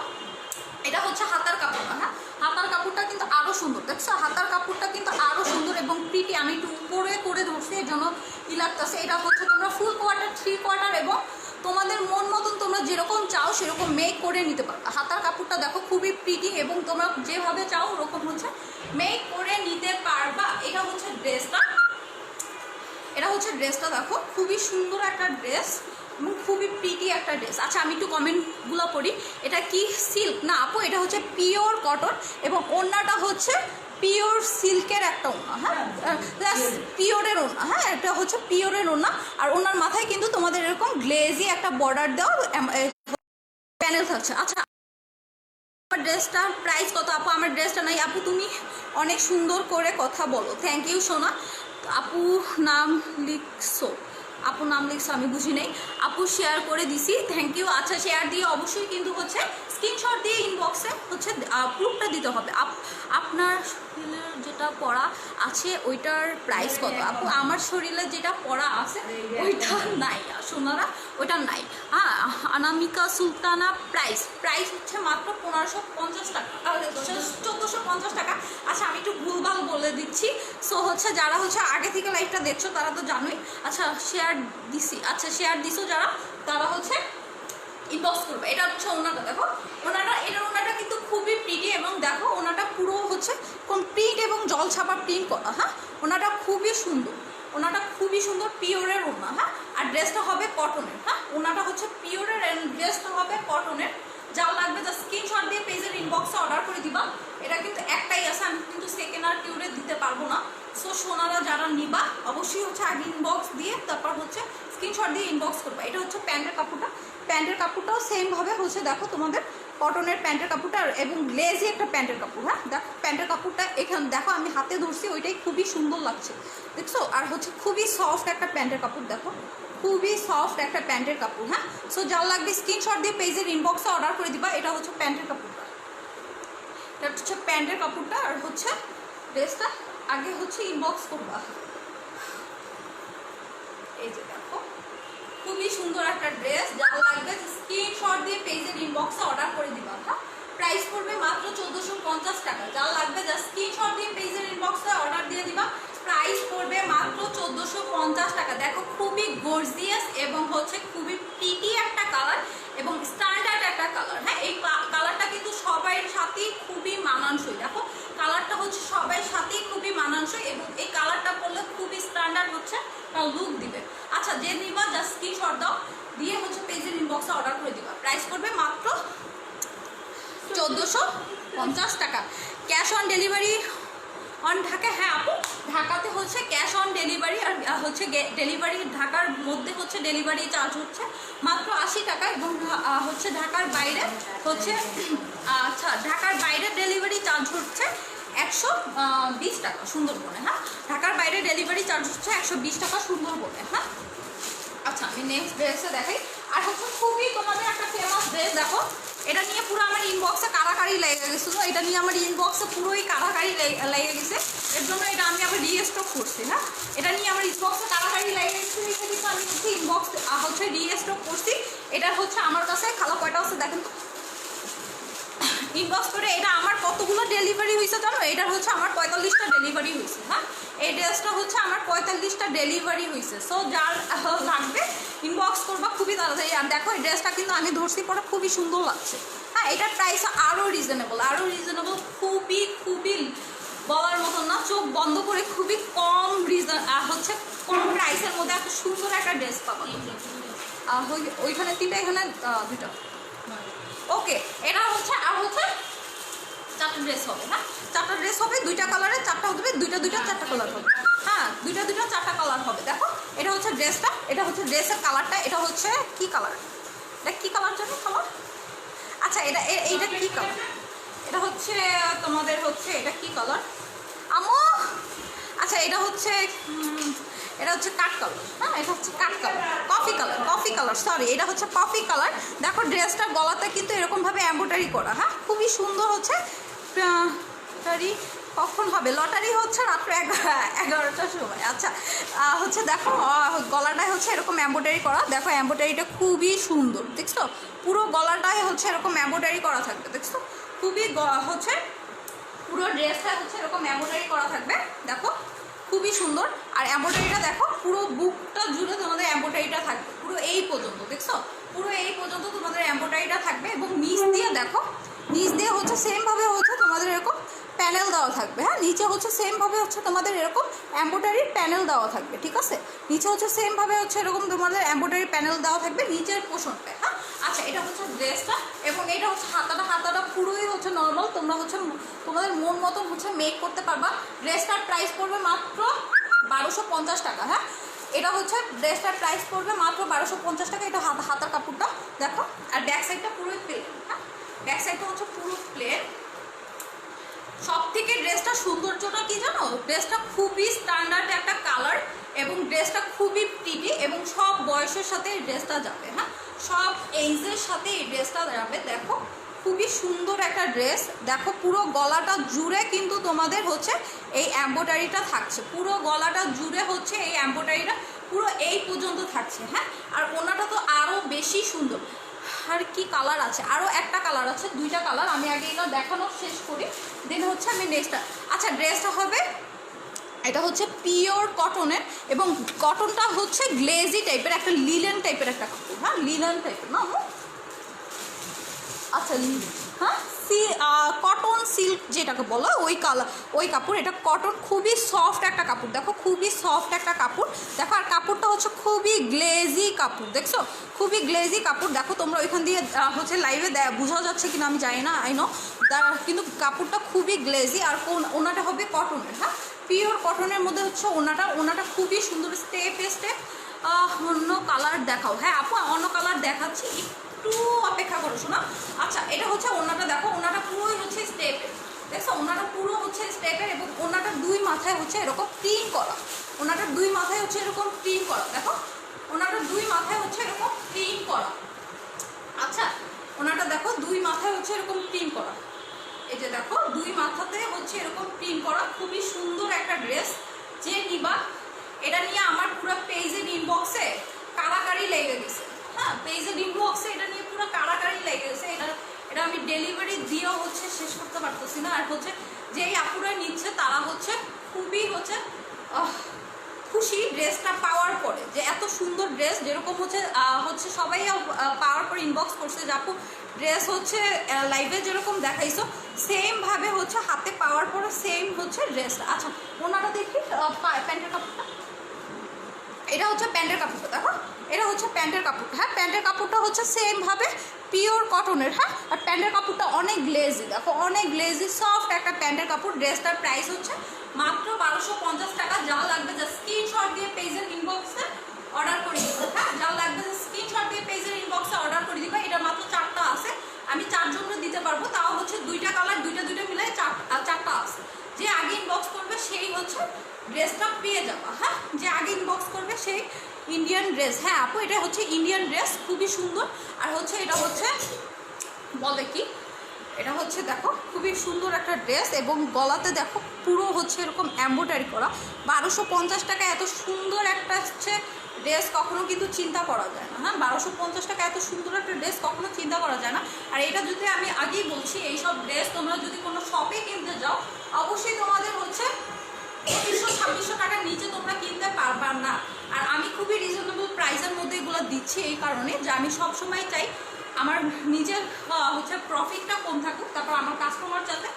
এটা হচ্ছে হাতার কাপড়টা, হ্যাঁ, হাতার কাপড়টা কিন্তু আরও সুন্দর, দেখছো হাতার কাপড়টা কিন্তু আরও সুন্দর এবং প্রিটি। আমি একটু উপরে করে ধরছি এর জন্য ই লাগতেছে। এটা হচ্ছে তোমরা ফুল কোয়ার্টার, 3 কোয়ার্টার এবং তোমাদের মন মতন তোমরা যেরকম চাও সেরকম মেক করে নিতে পারো। হাতার কাপড়টা দেখো খুবই প্রিটি এবং তোমরা যেভাবে চাও ওরকম হচ্ছে মেক করে নিতে পারবা। এটা হচ্ছে ড্রেসটা, এটা হচ্ছে ড্রেসটা দেখো খুবই সুন্দর একটা ড্রেস এবং খুবই প্রিটি একটা ড্রেস। আচ্ছা আমি একটু কমেন্টগুলো পড়ি। এটা কি সিল্ক? না আপু, এটা হচ্ছে পিওর কটন এবং ওড়নাটা হচ্ছে পিওর সিল্কের একটা ওড়না, হ্যাঁ, পিওরের ওড়না, হ্যাঁ, এটা হচ্ছে পিওরের ওড়না। আর ওনার মাথায় কিন্তু তোমাদের এরকম গ্লেজি একটা বর্ডার দেওয়া প্যানেল থাকছে। আচ্ছা আমার ড্রেসটার প্রাইস কত আপু? আমার ড্রেসটা নাই আপু, তুমি অনেক সুন্দর করে কথা বলো, থ্যাংক ইউ সোনা। আপু নাম লিখছো, আপু নাম লিখছো আমি বুঝি নেই, আপু শেয়ার করে দিছি, থ্যাংক ইউ। আচ্ছা শেয়ার দিয়ে অবশ্যই কিন্তু হচ্ছে স্ক্রিনশট দিয়ে ইনবক্সে হচ্ছে প্রুফটা দিতে হবে। আপনার শরীরের যেটা পরা আছে ওইটার প্রাইস কত আপু? আমার শরীরে যেটা পরা আছে ওইটা নাই সোনারা, ওইটা নাই। হ্যাঁ, অনামিকা সুলতানা প্রাইস হচ্ছে মাত্র 1550 টাকা, 1450 টাকা। আচ্ছা আমি একটু ভুলভাল বলে দিচ্ছি, সো হচ্ছে যারা হচ্ছে আগে থেকে লাইভটা দেখছো তারা তো জানোই। আচ্ছা শেয়ার দিছি, আচ্ছা শেয়ার দিছো যারা তারা হচ্ছে ইনবক্স করবে। এটা হচ্ছে ওনাটা, দেখো এটার ওনাটা কিন্তু খুবই প্রিটি এবং দেখো ওনাটা পুরো হচ্ছে কোন প্রিন্ট এবং জল ছাপা প্রিন্ট করা, হ্যাঁ, ওনাটা খুবই সুন্দর, ওনাটা খুবই সুন্দর পিওরের ওনা, হ্যাঁ। আর ড্রেসটা হবে কটনের, হ্যাঁ, ওনাটা হচ্ছে পিওরের এন্ড ড্রেসটা হবে কটনের। যা লাগবে যা স্ক্রিনশট দিয়ে পেজের ইনবক্সে অর্ডার করে দিবা। এটা কিন্তু একটাই আছে, আমি কিন্তু সেকেন্ড আর কিউরে দিতে পারবো না। সো সোনারা যারা নিবা অবশ্যই হচ্ছে আগে ইনবক্স দিয়ে তারপর হচ্ছে স্ক্রিনশট দিয়ে ইনবক্স করবা। এটা হচ্ছে প্যান্টের কাপড়টা, প্যান্টের কাপড়টাও সেমভাবে হচ্ছে দেখো তোমাদের কটনের প্যান্টের কাপড়টা এবং গ্লেজি একটা প্যান্টের কাপড়। হ্যাঁ দেখো প্যান্টের কাপড়টা এখানে দেখো, আমি হাতে ধরছি, ওইটাই খুবই সুন্দর লাগছে দেখছো। আর হচ্ছে খুবই সফট একটা প্যান্টের কাপড়, দেখো খুবই সফট একটা প্যান্টের কাপড়। হ্যাঁ সো যার লাগবে স্ক্রিনশট দিয়ে পেজের ইনবক্সে অর্ডার করে দিবা। এটা হচ্ছে প্যান্টের কাপড়টা, এটা হচ্ছে প্যান্টের কাপড়টা। আর হচ্ছে ড্রেসটা আগে হচ্ছে ইনবক্স করবা। এই যে দেখো খুবই সুন্দর একটা ড্রেস, যার লাগবে স্ক্রিনশট দিয়ে পেজের ইনবক্সে অর্ডার করে দিবা। হ্যাঁ প্রাইস পড়বে মাত্র 1450 টাকা। যার লাগবে যা স্ক্রিনশট দিয়ে পেজের ইনবক্সে অর্ডার দিয়ে দিবা। প্রাইস পড়বে মাত্র 1450 টাকা। দেখো খুবই গর্জিয়াস এবং হচ্ছে খুবই প্রিটি একটা কালার এবং স্ট্যান্ডার্ড একটা কালার। হ্যাঁ এই কালারটা কিন্তু সবার সাথেই খুবই মানানসই। দেখো কালারটা হচ্ছে সবার সাথেই খুবই মানানসই এবং এই কালারটা পরলে খুবই স্ট্যান্ডার্ড হচ্ছে লুক দিবে। আচ্ছা যে নিবা জাস্ট স্ক্রিনশট দাও, দিয়ে হচ্ছে পেজের ইনবক্সে অর্ডার করে দিবা। প্রাইস পড়বে মাত্র 1450 টাকা। Cash on delivery on Dhaka. হ্যাঁ আপু ঢাকাতে হচ্ছে ক্যাশ অন ডেলিভারি, আর হচ্ছে ডেলিভারি ঢাকার মধ্যে হচ্ছে ডেলিভারি চার্জ হচ্ছে মাত্র 80 টাকা এবং হচ্ছে ঢাকার বাইরে হচ্ছে আচ্ছা ঢাকার বাইরে ডেলিভারি চার্জ হচ্ছে 120 টাকা সুন্দরবনে। হ্যাঁ ঢাকার বাইরে ডেলিভারি চার্জ হচ্ছে 120 টাকা সুন্দরবনে। হ্যাঁ আচ্ছা আমি নেক্সট ড্রেসে দেখাই। আর হচ্ছে খুবই তোমাদের একটা ফেমাস ড্রেস, দেখো এটা নিয়ে পুরো আমার ইনবক্সে কারাকারি লেগে গেছিলো, এটা নিয়ে আমার ইনবক্সে পুরোই কারাকারি লেগে গেছে। এর জন্য এটা আমি আবার রিস্টক করছি। হ্যাঁ এটা নিয়ে আমার ইনবক্সে কারাকারি লেগে গেছে, কিন্তু আমি হচ্ছে ইনবক্স হচ্ছে রিস্টক করছি। এটা হচ্ছে আমার কাছে খালা কয়টা আছে দেখেন তো ইনবক্স করে। এটা আমার কতগুলো ডেলিভারি হয়েছে জানো? এটার হচ্ছে আমার 45টা ডেলিভারি হয়েছে। হ্যাঁ এই ড্রেসটা হচ্ছে আমার 45টা ডেলিভারি হয়েছে। সো যার লাগবে ইনবক্স করবা খুবই তাড়াতাড়ি। আর দেখো এই ড্রেসটা কিন্তু আমি ধরছি পরে খুবই সুন্দর লাগছে। হ্যাঁ এটার প্রাইস আরও রিজনেবল, খুবই খুবই বলার মতন না, চোখ বন্ধ করে খুবই কম হচ্ছে কম প্রাইসের মধ্যে এত সুন্দর একটা ড্রেস পাবা। ওইখানে 3টা, এখানে 2টা। ওকে এটা হচ্ছে আর হচ্ছে 4টা ড্রেস হবে। হ্যাঁ 4টা ড্রেস হবে, 2টা কালারে 4টা হবে, 2টা 4টা কালার হবে। হ্যাঁ 2টা 4টা কালার হবে। দেখো এটা হচ্ছে ড্রেসটা, এটা হচ্ছে ড্রেসের কালারটা। এটা হচ্ছে কি কালার, এটা কি কালার জানো কালার? আচ্ছা এইটা কি কালার? এটা হচ্ছে তোমাদের হচ্ছে এটা কি কালার আমো? আচ্ছা এটা হচ্ছে কাট কালার। হ্যাঁ এটা হচ্ছে কাট কালার, কফি কালার সরি, এটা হচ্ছে কফি কালার। দেখো ড্রেসটার গলাতে কিন্তু এরকমভাবে এমব্রয়ডারি করা। হ্যাঁ খুবই সুন্দর হচ্ছে। কখন হবে লটারি? হচ্ছে রাত্রে 11টার সময়। আচ্ছা হচ্ছে দেখো গলাটায় হচ্ছে এরকম এমব্রয়ডারি করা। দেখো এমব্রয়ডারিটা খুবই সুন্দর, দেখছো পুরো গলাটায় হচ্ছে এরকম এমব্রয়ডারি করা থাকবে। দেখছো খুবই হচ্ছে পুরো ড্রেসটা হচ্ছে এরকম এমব্রয়ডারি করা থাকবে। দেখো খুবই সুন্দর। আর এমব্রয়ডারিটা দেখো পুরো বুকটা জুড়ে তোমাদের এমব্রয়ডারিটা থাকবে, পুরো এই পর্যন্ত। দেখছো পুরো এই পর্যন্ত তোমাদের এমব্রয়ডারিটা থাকবে এবং নিচ দিয়ে দেখো, নিচ দিয়ে হচ্ছে সেমভাবে হচ্ছে তোমাদের এরকম প্যানেল দেওয়া থাকবে। হ্যাঁ নিচে হচ্ছে সেমভাবে হচ্ছে তোমাদের এরকম এমব্রয়ডারির প্যানেল দেওয়া থাকবে। ঠিক আছে নিচে হচ্ছে সেমভাবে হচ্ছে এরকম তোমাদের এমব্রয়ডারি প্যানেল দেওয়া থাকবে নিচের পোর্শনটায়। হ্যাঁ আচ্ছা এটা হচ্ছে ড্রেসটা এবং এটা হচ্ছে হাতাটা পুরোই হচ্ছে নর্মাল। তোমরা হচ্ছে তোমাদের মন মতন হচ্ছে মেক করতে পারবা। ড্রেসটার প্রাইস পড়বে মাত্র 1250 টাকা। হ্যাঁ এটা হচ্ছে ড্রেসটার প্রাইস পড়বে মাত্র 1250 টাকা। এটা হাতার কাপড়টা দেখো, আর ব্যাক সাইডটা পুরোই প্লেন। হ্যাঁ ব্যাক সাইডটা হচ্ছে পুরো প্লেন। সব থেকে ড্রেসটা সৌন্দর্যটা কি জানো? ড্রেসটা খুবই স্ট্যান্ডার্ড একটা কালার এবং ড্রেসটা খুবই প্রিটি এবং সব বয়সের সাথে এই ড্রেসটা যাবে। হ্যাঁ সব এজের সাথে এই ড্রেসটা যাবে। দেখো খুবই সুন্দর একটা ড্রেস। দেখো পুরো গলাটা জুড়ে কিন্তু তোমাদের হচ্ছে এই এমব্রয়ডারিটা থাকছে, পুরো গলাটা জুড়ে হচ্ছে এই এমব্রয়ডারিটা পুরো এই পর্যন্ত থাকছে। হ্যাঁ আর ওনাটা তো আরও বেশি সুন্দর। আর কি কালার আছে? আরও একটা কালার আছে, 2টা কালার। আমি আগে এগুলো দেখানো শেষ করি, দেন হচ্ছে আমি নেক্সটটা। আচ্ছা ড্রেসটা হবে এটা হচ্ছে পিওর কটনের এবং কটনটা হচ্ছে গ্লেজি টাইপের একটা লিলেন টাইপের একটা কাপড়। হ্যাঁ লিলেন টাইপের না? আচ্ছা হ্যাঁ কটন সিল্ক যেটাকে বলো ওই কাপড়। এটা কটন, খুবই সফট একটা কাপড়। দেখো খুবই সফট একটা কাপড়। দেখো আর কাপড়টা হচ্ছে খুবই গ্লেজি কাপড়। দেখছো খুবই গ্লেজি কাপড়। দেখো তোমরা ওইখান দিয়ে হচ্ছে লাইভে বোঝা যাচ্ছে কিনা আমি জানি না, আইনো কিন্তু কাপড়টা খুবই গ্লেজি। আর ওনাটা হবে কটনের। হ্যাঁ পিওর কটনের মধ্যে হচ্ছে ওনাটা খুবই সুন্দর। স্টেপ অন্য কালার দেখাও। হ্যাঁ আপু অন্য কালার দেখাচ্ছি, একটু অপেক্ষা ভরসা না। আচ্ছা এটা হচ্ছে ওড়নাটা, দেখো ওড়নাটা পুরোই হচ্ছে স্টেপের, দেখছো ওড়নাটা পুরো হচ্ছে স্টেপের এবং ওড়নাটার দুই মাথায় হচ্ছে এরকম প্রিন্ট করা, ওড়নাটার দুই মাথায় হচ্ছে এরকম প্রিন্ট করা, দেখো ওড়নাটার দুই মাথায় হচ্ছে এরকম প্রিন্ট করা। আচ্ছা ওনাটা দেখো দুই মাথায় হচ্ছে এরকম প্রিন্ট করা, এই যে দেখো দুই মাথাতে হচ্ছে এরকম প্রিন্ট করা, খুবই সুন্দর একটা ড্রেস। যে নিবা এটা নিয়ে আমার পুরো পেজের ইনবক্সে কারাকারি লেগে গেছে, হ্যাঁ পেজের ইনবক্সে এটা নিয়ে পুরো কারাকারি লেগে গেছে। এটা আমি ডেলিভারি দিয়েও হচ্ছে শেষ করতে পারতেছি না। আর হচ্ছে যেই আপুরা নিচ্ছে তারা হচ্ছে খুবই হচ্ছে খুশি ড্রেসটা পাওয়ার পরে, যে এত সুন্দর ড্রেস, যেরকম হচ্ছে সবাই পাওয়ার পর ইনবক্স করছে যে আপু ড্রেস হচ্ছে লাইভে যেরকম দেখাইছো সেমভাবে হচ্ছে হাতে পাওয়ার পরে সেম হচ্ছে ড্রেসটা। আচ্ছা ওনাটা দেখি প্যান্টের কাপড়টা, এটা হচ্ছে প্যান্টের কাপড়টা, দেখো এটা হচ্ছে প্যান্টের কাপড়, হ্যাঁ প্যান্টের কাপড়টা হচ্ছে সেমভাবে পিওর কটনের, হ্যাঁ আর প্যান্টের কাপড়টা অনেক গ্লেজি, দেখো অনেক গ্লেজি সফট একটা প্যান্টের কাপড়। ড্রেসটার প্রাইস হচ্ছে মাত্র 1250 টাকা। যা লাগবে যা স্ক্রিনশট দিয়ে পেজের ইনবক্সে অর্ডার করে দিবে, হ্যাঁ যা লাগবে স্ক্রিনশট দিয়ে পেজের ইনবক্সে অর্ডার করে দিবে। এটা মাত্র 4টা আছে, আমি 4 জন্য দিতে পারবো, তাও হচ্ছে 2টা কালার, দুইটা মিলাই 4টা আছে। যে আগে ইনবক্স করবে সেই হচ্ছে ড্রেসটা পেয়ে যাবা, হ্যাঁ যে আগে ইনবক্স করবে সেই ইন্ডিয়ান ড্রেস। হ্যাঁ আপু এটা হচ্ছে ইন্ডিয়ান ড্রেস, খুবই সুন্দর। আর হচ্ছে এটা হচ্ছে বলে কি, এটা হচ্ছে দেখো খুবই সুন্দর একটা ড্রেস এবং গলাতে দেখো পুরো হচ্ছে এরকম এমব্রয়ডারি করা। 1250 টাকা এত সুন্দর একটা হচ্ছে ড্রেস কখনো কিন্তু চিন্তা করা যায় না, হ্যাঁ 1250 টাকা এত সুন্দর একটা ড্রেস কখনো চিন্তা করা যায় না। আর এটা যদি আমি আগেই বলছি, এইসব ড্রেস তোমরা যদি কোনো শপে কিনতে যাও অবশ্যই তোমাদের হচ্ছে 2500-2600 টাকার নিচে তোমরা কিনতে পারবা না। আর আমি খুবই রিজনেবল প্রাইসের মধ্যে এগুলো দিচ্ছি এই কারণে যে আমি সবসময় চাই আমার নিজের হচ্ছে প্রফিটটা কম থাকুক, তারপর আমার কাস্টমার যাতে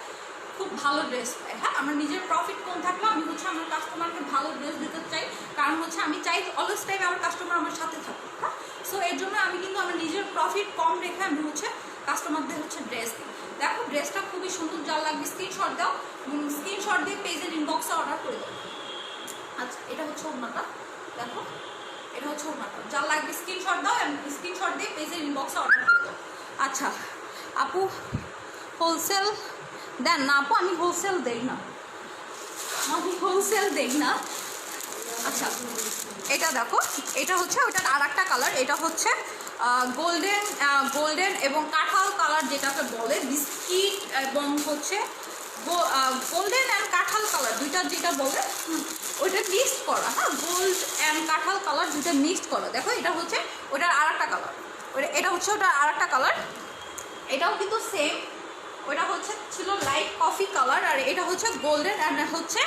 খুব ভালো ড্রেস পায়, হ্যাঁ আমার নিজের প্রফিট কম থাকলে আমি হচ্ছে আমার কাস্টমারকে ভালো ড্রেস দিতে চাই, কারণ হচ্ছে আমি চাই অলওয়েজ টাইম আমার কাস্টমার আমার সাথে থাকুক, হ্যাঁ সো এর জন্য আমি কিন্তু আমার নিজের প্রফিট কম রেখে আমি হচ্ছে কাস্টমারদের হচ্ছে ড্রেস দিই। দেখো ড্রেসটা খুবই সুন্দর, যা লাগবে স্ক্রিনশট দাও, স্ক্রিনশট দিয়ে পেজের ইনবক্সে অর্ডার করে দাও। আচ্ছা এটা হচ্ছে ওড়নাটা, দেখো এটা হচ্ছে ওড়নাটা, যা লাগবে স্ক্রিনশট দাও, স্ক্রিনশট দিয়ে পেজের ইনবক্সে অর্ডার করে দাও। আচ্ছা আপু হোলসেল দেন না? আপু আমি হোলসেল দেই না, আমি হোলসেল দেই না। আচ্ছা এটা দেখো, এটা হচ্ছে ওটার আর একটা কালার, এটা হচ্ছে গোল্ডেন এবং কাঁঠাল কালার যেটাকে বলে, বিস্কিট এবং হচ্ছে গোল্ডেন অ্যান্ড কাঁঠাল কালার দুইটা যেটা বলে ওইটা মিক্সড করা, হ্যাঁ গোল্ড অ্যান্ড কাঁঠাল কালার দুইটা মিক্সড করা। দেখো এটা হচ্ছে ওটার আর একটা কালার, এটা হচ্ছে ওটার আর একটা কালার, এটাও কিন্তু সেম, ওটা হচ্ছে ছিল লাইট কফি কালার আর এটা হচ্ছে গোল্ডেন অ্যান্ড হচ্ছে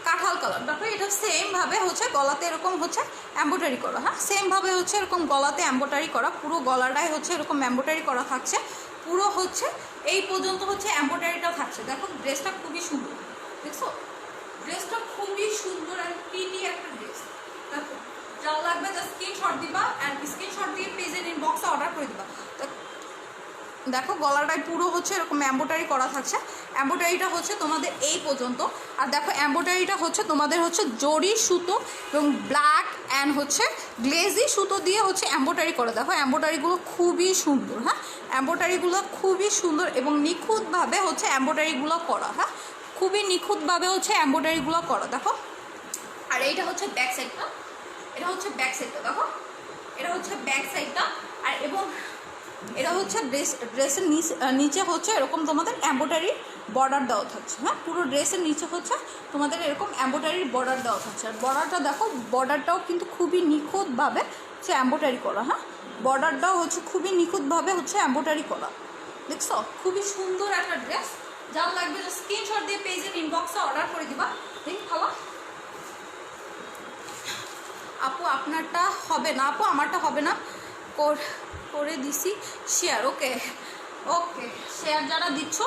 কাঁঠাল কালার। দেখো এটা সেমভাবে হচ্ছে গলাতে এরকম হচ্ছে এমব্রয়ডারি করা, হ্যাঁ সেমভাবে হচ্ছে এরকম গলাতে এমব্রয়ডারি করা, পুরো গলাটাই হচ্ছে এরকম এমব্রয়ডারি করা থাকছে, পুরো হচ্ছে এই পর্যন্ত হচ্ছে এমব্রয়ডারিটা থাকছে। দেখো ড্রেসটা খুবই সুন্দর, দেখছো ড্রেসটা খুবই সুন্দর অ্যান্ড প্রিটি একটা ড্রেস। দেখো যা লাগবে যা স্ক্রিনশট দিবা অ্যান্ড স্ক্রিনশট দিয়ে পেজের ইনবক্সে অর্ডার করে দিবা। দেখো গলাটায় পুরো হচ্ছে এরকম এমব্রয়ডারি করা থাকছে, এমব্রয়ডারিটা হচ্ছে তোমাদের এই পর্যন্ত। আর দেখো এমব্রয়ডারিটা হচ্ছে তোমাদের হচ্ছে জরি সুতো এবং ব্ল্যাক অ্যান্ড হচ্ছে গ্লেজি সুতো দিয়ে হচ্ছে এমব্রয়ডারি করা। দেখো এমব্রয়ডারিগুলো খুবই সুন্দর, হ্যাঁ এমব্রয়ডারিগুলো খুবই সুন্দর এবং নিখুঁতভাবে হচ্ছে এমব্রয়ডারিগুলো করা, হ্যাঁ খুবই নিখুঁতভাবে হচ্ছে এমব্রয়ডারিগুলো করা। দেখো আর এইটা হচ্ছে ব্যাক সাইডটা, এটা হচ্ছে ব্যাক সাইডটা, দেখো এটা হচ্ছে ব্যাক সাইডটা। আর এবং এটা হচ্ছে ড্রেসের নিচে হচ্ছে এরকম তোমাদের এমব্রয়ডারি বর্ডার দেওয়া থাকছে, হ্যাঁ পুরো ড্রেসের নিচে হচ্ছে তোমাদের এরকম এমব্রয়ডারির বর্ডার দেওয়া থাকছে। আর বর্ডারটা দেখো, বর্ডারটাও কিন্তু খুবই নিখুঁতভাবে হচ্ছে এমব্রয়ডারি করা, হ্যাঁ বর্ডারটাও হচ্ছে খুবই নিখুঁতভাবে হচ্ছে এমব্রয়ডারি করা। দেখছো খুবই সুন্দর একটা ড্রেস, যা লাগবে স্ক্রিনশট দিয়ে পেজের ইনবক্সে অর্ডার করে দিবা। দেখ ভালো আপু আপনারটা হবে না, আপু আমারটা হবে না, করে দিছি শেয়ার। ওকে ওকে শেয়ার যারা দিচ্ছ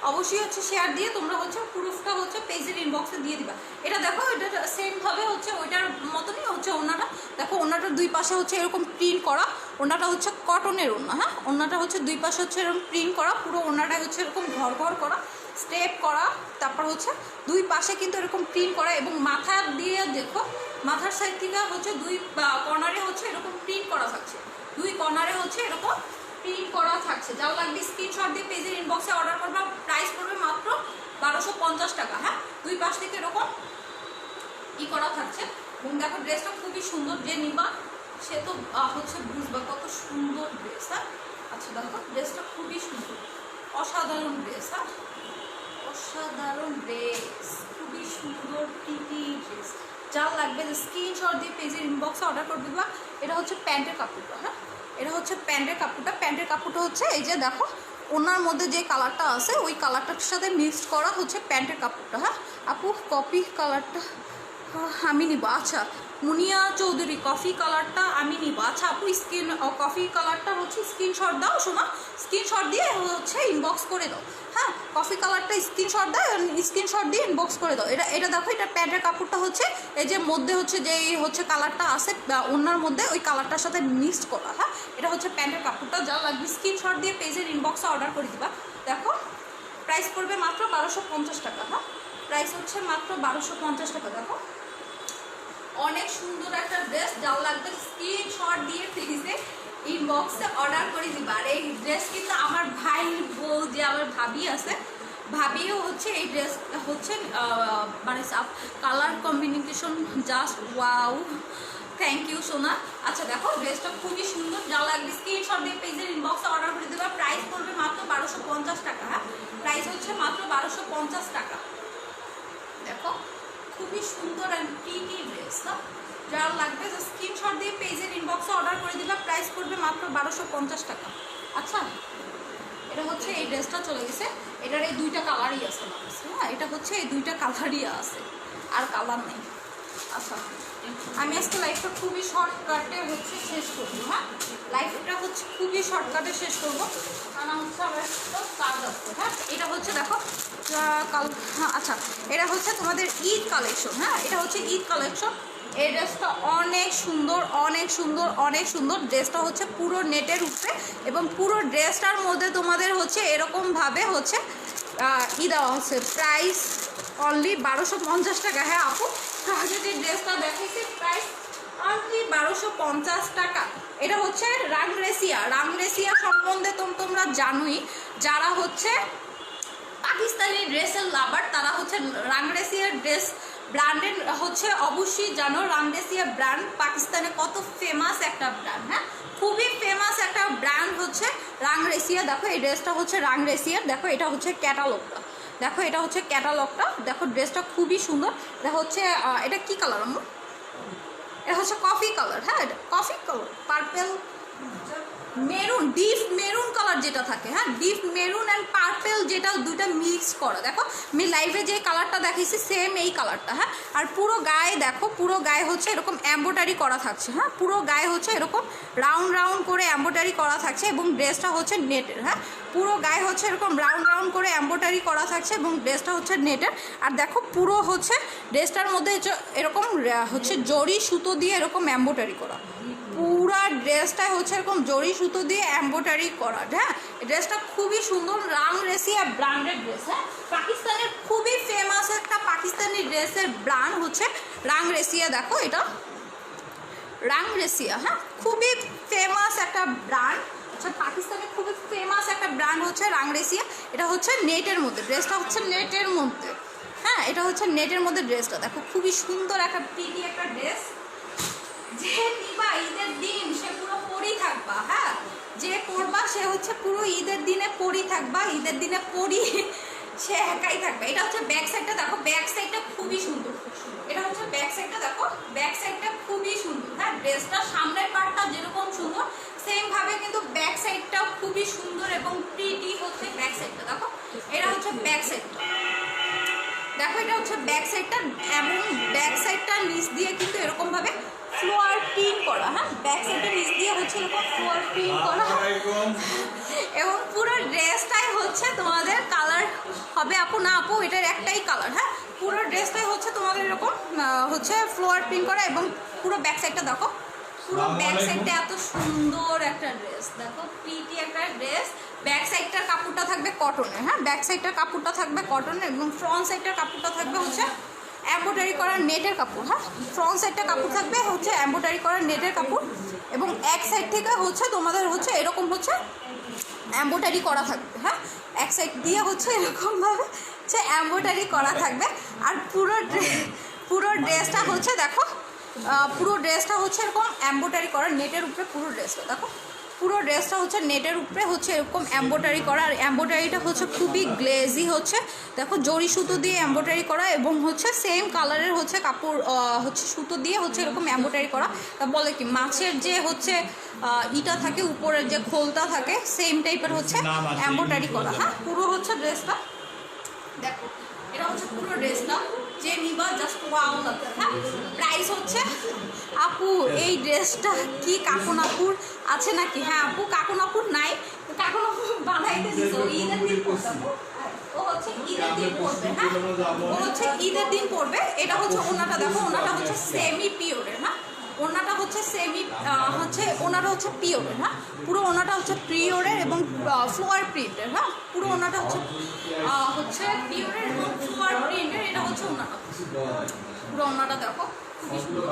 অবশ্যই হচ্ছে শেয়ার দিয়ে তোমরা হচ্ছে প্রুফটা হচ্ছে পেজের ইনবক্সে দিয়ে দিবা। এটা দেখো এটা সেমভাবে হচ্ছে ওইটার মতনই হচ্ছে ওড়নাটা, দেখো ওড়নাটার দুই পাশে হচ্ছে এরকম প্রিন্ট করা, ওড়নাটা হচ্ছে কটনের ওড়না, হ্যাঁ ওড়নাটা হচ্ছে দুই পাশে হচ্ছে এরকম প্রিন্ট করা, পুরো ওড়নাটা হচ্ছে এরকম ঘর ঘর করা স্টেপ করা, তারপর হচ্ছে দুই পাশে কিন্তু এরকম প্রিন্ট করা এবং মাথা দিয়ে দেখো মাথার সাইড থেকে হচ্ছে দুই কর্নারে হচ্ছে এরকম প্রিন্ট করা থাকছে, দুই কর্নারে হচ্ছে এরকম প্রিন্ট করা থাকছে। যাও লাগবে স্ক্রিনশট দিয়ে পেজের ইনবক্সে অর্ডার করবা, প্রাইস পড়বে মাত্র 1250 টাকা। হ্যাঁ, দুই পাশ থেকে এরকম করা থাকছে। এবং দেখো ড্রেসটা খুবই সুন্দর, যে নিবা সে তো হচ্ছে বুঝবা কত সুন্দর ড্রেস। হ্যাঁ, আচ্ছা দেখো ড্রেসটা খুবই সুন্দর, অসাধারণ ড্রেস। হ্যাঁ, অসাধারণ ড্রেস, খুবই সুন্দর প্রিটি ড্রেস। যা লাগবে যে স্ক্রিনশট দিয়ে পেজের ইনবক্সে অর্ডার করে দিবা। এটা হচ্ছে প্যান্টের কাপড়টা। হ্যাঁ, এটা হচ্ছে প্যান্টের কাপড়টা। প্যান্টের কাপড়টা হচ্ছে এই যে দেখো ওনার মধ্যে যে কালারটা আছে ওই কালারটার সাথে মিক্সড করা হচ্ছে প্যান্টের কাপড়টা। হ্যাঁ আপু, কপি কালারটা আমি নিব। আচ্ছা, মুনিয়া চৌধুরী, কফি কালারটা আমি নিব। আচ্ছা আপু, কফি কালারটা হচ্ছে স্ক্রিনশট দাও, শোনা স্ক্রিনশট দিয়ে হচ্ছে ইনবক্স করে দাও। হ্যাঁ, কফি কালারটা স্ক্রিনশট দাও, স্ক্রিনশট দিয়ে ইনবক্স করে দাও। এটা দেখো, এটা প্যান্টের কাপড়টা হচ্ছে এই যে মধ্যে হচ্ছে যেই হচ্ছে কালারটা আছে ওনার মধ্যে ওই কালারটার সাথে মিক্সড করা। হ্যাঁ, এটা হচ্ছে প্যান্টের কাপড়টা। যা লাগবে স্ক্রিনশট দিয়ে পেজের ইনবক্সে অর্ডার করে দিবা। দেখো প্রাইস পড়বে মাত্র 1250 টাকা। হ্যাঁ, প্রাইস হচ্ছে মাত্র 1250 টাকা। দেখো অনেক সুন্দর একটা ড্রেস। যাও লাগবে স্ক্রিনশট দিয়ে পেজে ইনবক্সে অর্ডার করে দিবা। আর এই ড্রেস কিন্তু আমার ভাইয়ের বউ, যে আমার ভাবি আছে, ভাবিও হচ্ছে এই ড্রেসটা হচ্ছে মানে colour combination just wow, thank you সোনা। আচ্ছা দেখো ড্রেসটা খুবই সুন্দর। যা লাগবে স্ক্রিনশট দিয়ে পেজের ইনবক্সে অর্ডার করে দেবা। প্রাইস পড়বে মাত্র 1250 টাকা। হ্যাঁ, প্রাইস হচ্ছে মাত্র 1250 টাকা। দেখো খুবই সুন্দর অ্যান্ড প্রিটি ড্রেস। না, যার লাগবে যে স্ক্রিনশট দিয়ে পেজের ইনবক্সে অর্ডার করে দিবা। প্রাইস পড়বে মাত্র 1250 টাকা। আচ্ছা, এটা হচ্ছে এই ড্রেসটা চলে গেছে। এটার এই দুইটা কালারই আছে আমার কাছে। হ্যাঁ, এটা হচ্ছে এই দুইটা কালারই আছে, আর কালার নেই। আচ্ছা, আমি আজকে লাইফটা খুবই শর্টকাটে হচ্ছে শেষ করবো। হ্যাঁ, লাইফটা হচ্ছে খুবই শর্টকাটে শেষ করবো, কারণ হচ্ছে আমার একটা কাজ আছে। হ্যাঁ, এটা হচ্ছে দেখো আচ্ছা, এটা হচ্ছে তোমাদের ঈদ কালেকশন। হ্যাঁ, এটা হচ্ছে ঈদ কালেকশন। এই ড্রেসটা অনেক সুন্দর, অনেক সুন্দর, অনেক সুন্দর। ড্রেসটা হচ্ছে পুরো নেটের উপরে, এবং পুরো ড্রেসটার মধ্যে তোমাদের হচ্ছে এরকমভাবে হচ্ছে দেওয়া হচ্ছে। প্রাইস অনলি 1250 টাকা। হ্যাঁ আপু, আগে যে ড্রেসটা দেখাইছি প্রাইস অনলি 1250 টাকা। এটা হচ্ছে রাংরেসিয়া। রাংরেসিয়া সম্বন্ধে তোমরা জানোই, যারা হচ্ছে পাকিস্তানি ড্রেসের লাভার তারা হচ্ছে রাংরেসিয়ার ড্রেস ব্র্যান্ডের হচ্ছে অবশ্যই জানো। রাংরেসিয়া ব্র্যান্ড পাকিস্তানে কত ফেমাস একটা ব্র্যান্ড। হ্যাঁ, খুবই ফেমাস একটা ব্র্যান্ড হচ্ছে রাংরেসিয়া। দেখো এই ড্রেসটা হচ্ছে রাংরেসিয়ার। দেখো এটা হচ্ছে ক্যাটালগটা, দেখো এটা হচ্ছে ক্যাটালগটা। দেখো ড্রেসটা খুবই সুন্দর। দেখো হচ্ছে এটা কি কালার আমার, এটা হচ্ছে কফি কালার। হ্যাঁ, এটা coffee colour, purple maroon, deep maroon colour যেটা থাকে। হ্যাঁ, ডিপ মেরুন অ্যান্ড পার্পেল যেটা দুটা মিক্স করা। দেখো আমি লাইভে যে কালারটা দেখিয়েছি সেম এই কালারটা। হ্যাঁ, আর পুরো গায়ে দেখো, পুরো গায়ে হচ্ছে এরকম এম্ব্রয়ডারি করা থাকছে। হ্যাঁ, পুরো গায়ে হচ্ছে এরকম রাউন্ড রাউন্ড করে এম্ব্রয়ডারি করা থাকছে, এবং ড্রেসটা হচ্ছে নেটের। হ্যাঁ, পুরো গায়ে হচ্ছে এরকম রাউন্ড রাউন্ড করে এম্ব্রয়ডারি করা থাকছে, এবং ড্রেসটা হচ্ছে নেটের। আর দেখো পুরো হচ্ছে ড্রেসটার মধ্যে এরকম হচ্ছে জরি সুতো দিয়ে এরকম এম্ব্রয়ডারি করা। পুরা ড্রেসটাই হচ্ছে এরকম জরি সুতো দিয়ে এম্ব্রয়ডারি করা। হ্যাঁ, ড্রেসটা খুবই সুন্দর। রাংরেসিয়া ব্র্যান্ডের ড্রেস। হ্যাঁ, পাকিস্তানের খুবই ফেমাস একটা পাকিস্তানি ড্রেসের ব্র্যান্ড হচ্ছে রাংরেসিয়া। দেখো এটা রাংরেসিয়া। হ্যাঁ, খুবই ফেমাস একটা ব্র্যান্ড। আচ্ছা, পাকিস্তানের খুবই ফেমাস একটা ব্র্যান্ড হচ্ছে রাংরেসিয়া। এটা হচ্ছে নেটের মধ্যে, ড্রেসটা হচ্ছে নেটের মধ্যে। হ্যাঁ, এটা হচ্ছে নেটের মধ্যে ড্রেসটা। দেখো খুবই সুন্দর একটা প্রিটি একটা ড্রেস। যে নিবা ঈদের দিন সে পুরো পরি থাকবা। হ্যাঁ, যে পরবা সে হচ্ছে পুরো ঈদের দিনে পরি থাকবা, ঈদের দিনে পরি সে একাই থাকবে। এটা হচ্ছে ব্যাক সাইডটা। দেখো ব্যাক সাইডটা খুবই সুন্দর। এটা হচ্ছে ব্যাক সাইডটা। দেখো ব্যাক সাইডটা খুবই সুন্দর। হ্যাঁ, ড্রেসটা সামনের পার্টটা যেরকম সুন্দর সেম ভাবে কিন্তু ব্যাক সাইডটাও খুবই সুন্দর এবং প্রিটি হচ্ছে ব্যাক সাইডটা। দেখো এটা হচ্ছে ব্যাক সাইডটা। দেখো এটা হচ্ছে ব্যাক সাইডটা, এবং ব্যাক সাইডটা নিচ দিয়ে কিন্তু এরকম ভাবে ফ্লোয়ার প্রিন্ট করা। হ্যাঁ, ব্যাক সাইডের নিচ দিয়ে হচ্ছে এরকম ফ্লোয়ার প্রিন্ট করা, এবং পুরো ড্রেসটাই হচ্ছে তোমাদের কালার হবে। আপু না আপু, এটার একটাই কালার। হ্যাঁ, পুরো ড্রেসটাই হচ্ছে তোমাদের এরকম হচ্ছে ফ্লোয়ার প্রিন্ট করা, এবং পুরো ব্যাক সাইডটা দেখো, পুরো ব্যাক সাইডটা এত সুন্দর একটা ড্রেস। দেখো প্রিটি একটা ড্রেস। ব্যাক সাইডটার কাপড়টা থাকবে কটনের। হ্যাঁ, ব্যাক সাইডটার কাপড়টা থাকবে কটনের, এবং ফ্রন্ট সাইডটার কাপড়টা থাকবে হচ্ছে এমব্রয়ডারি করা নেটের কাপড়। হ্যাঁ, ফ্রন্ট সাইডটা কাপড় থাকবে হচ্ছে এমব্রয়ডারি করা নেটের কাপড়, এবং এক সাইড থেকে হচ্ছে তোমাদের হচ্ছে এরকম হচ্ছে এমব্রয়ডারি করা থাকবে। হ্যাঁ, এক সাইড দিয়ে হচ্ছে এরকমভাবে হচ্ছে এমব্রয়ডারি করা থাকবে। আর পুরো ড্রেসটা হচ্ছে দেখো, পুরো ড্রেসটা হচ্ছে এরকম এমব্রয়ডারি করা নেটের উপরে। পুরো ড্রেসটা দেখো, পুরো ড্রেসটা হচ্ছে নেটের উপরে হচ্ছে এরকম এমব্রয়ডারি করা। আর এমব্রয়ডারিটা হচ্ছে খুবই গ্লেজি হচ্ছে, দেখো জরি সুতো দিয়ে এমব্রয়ডারি করা, এবং হচ্ছে সেম কালারের হচ্ছে কাপড় হচ্ছে সুতো দিয়ে হচ্ছে এরকম এমব্রয়ডারি করা। তা বলে কি মাছের যে হচ্ছে ইটা থাকে উপরের যে খোলটা থাকে, সেম টাইপের হচ্ছে এমব্রয়ডারি করা। হ্যাঁ, পুরো হচ্ছে ড্রেসটা দেখো, এটা হচ্ছে পুরো ড্রেসটা, যে নিবা জাস্ট ওয়াও লাগবে। হ্যাঁ, প্রাইস হচ্ছে আপু এই ড্রেসটা কি কাকুন আপুর আছে নাকি? হ্যাঁ আপু, কাকুন আপুর নাই, কাকুন আপু বানাইতে দিত ঈদের দিন পড়বে, ও হচ্ছে ঈদের দিন পড়বে। হ্যাঁ, ও হচ্ছে ঈদের দিন পড়বে। এটা হচ্ছে ওনাটা দেখো, ওনাটা হচ্ছে সেমি পিওরের। হ্যাঁ, ওনাটা হচ্ছে সেমি হচ্ছে ওনাটা হচ্ছে পিওরের। হ্যাঁ, পুরো ওনাটা হচ্ছে পিওরের এবং ফ্লোয়ার প্রিন্টের। হ্যাঁ, পুরো ওনাটা হচ্ছে পিওরের এবং ফ্লোয়ার প্রিন্টের। এটা হচ্ছে ওনাটা, পুরো ওনাটা দেখো খুবই সুন্দর,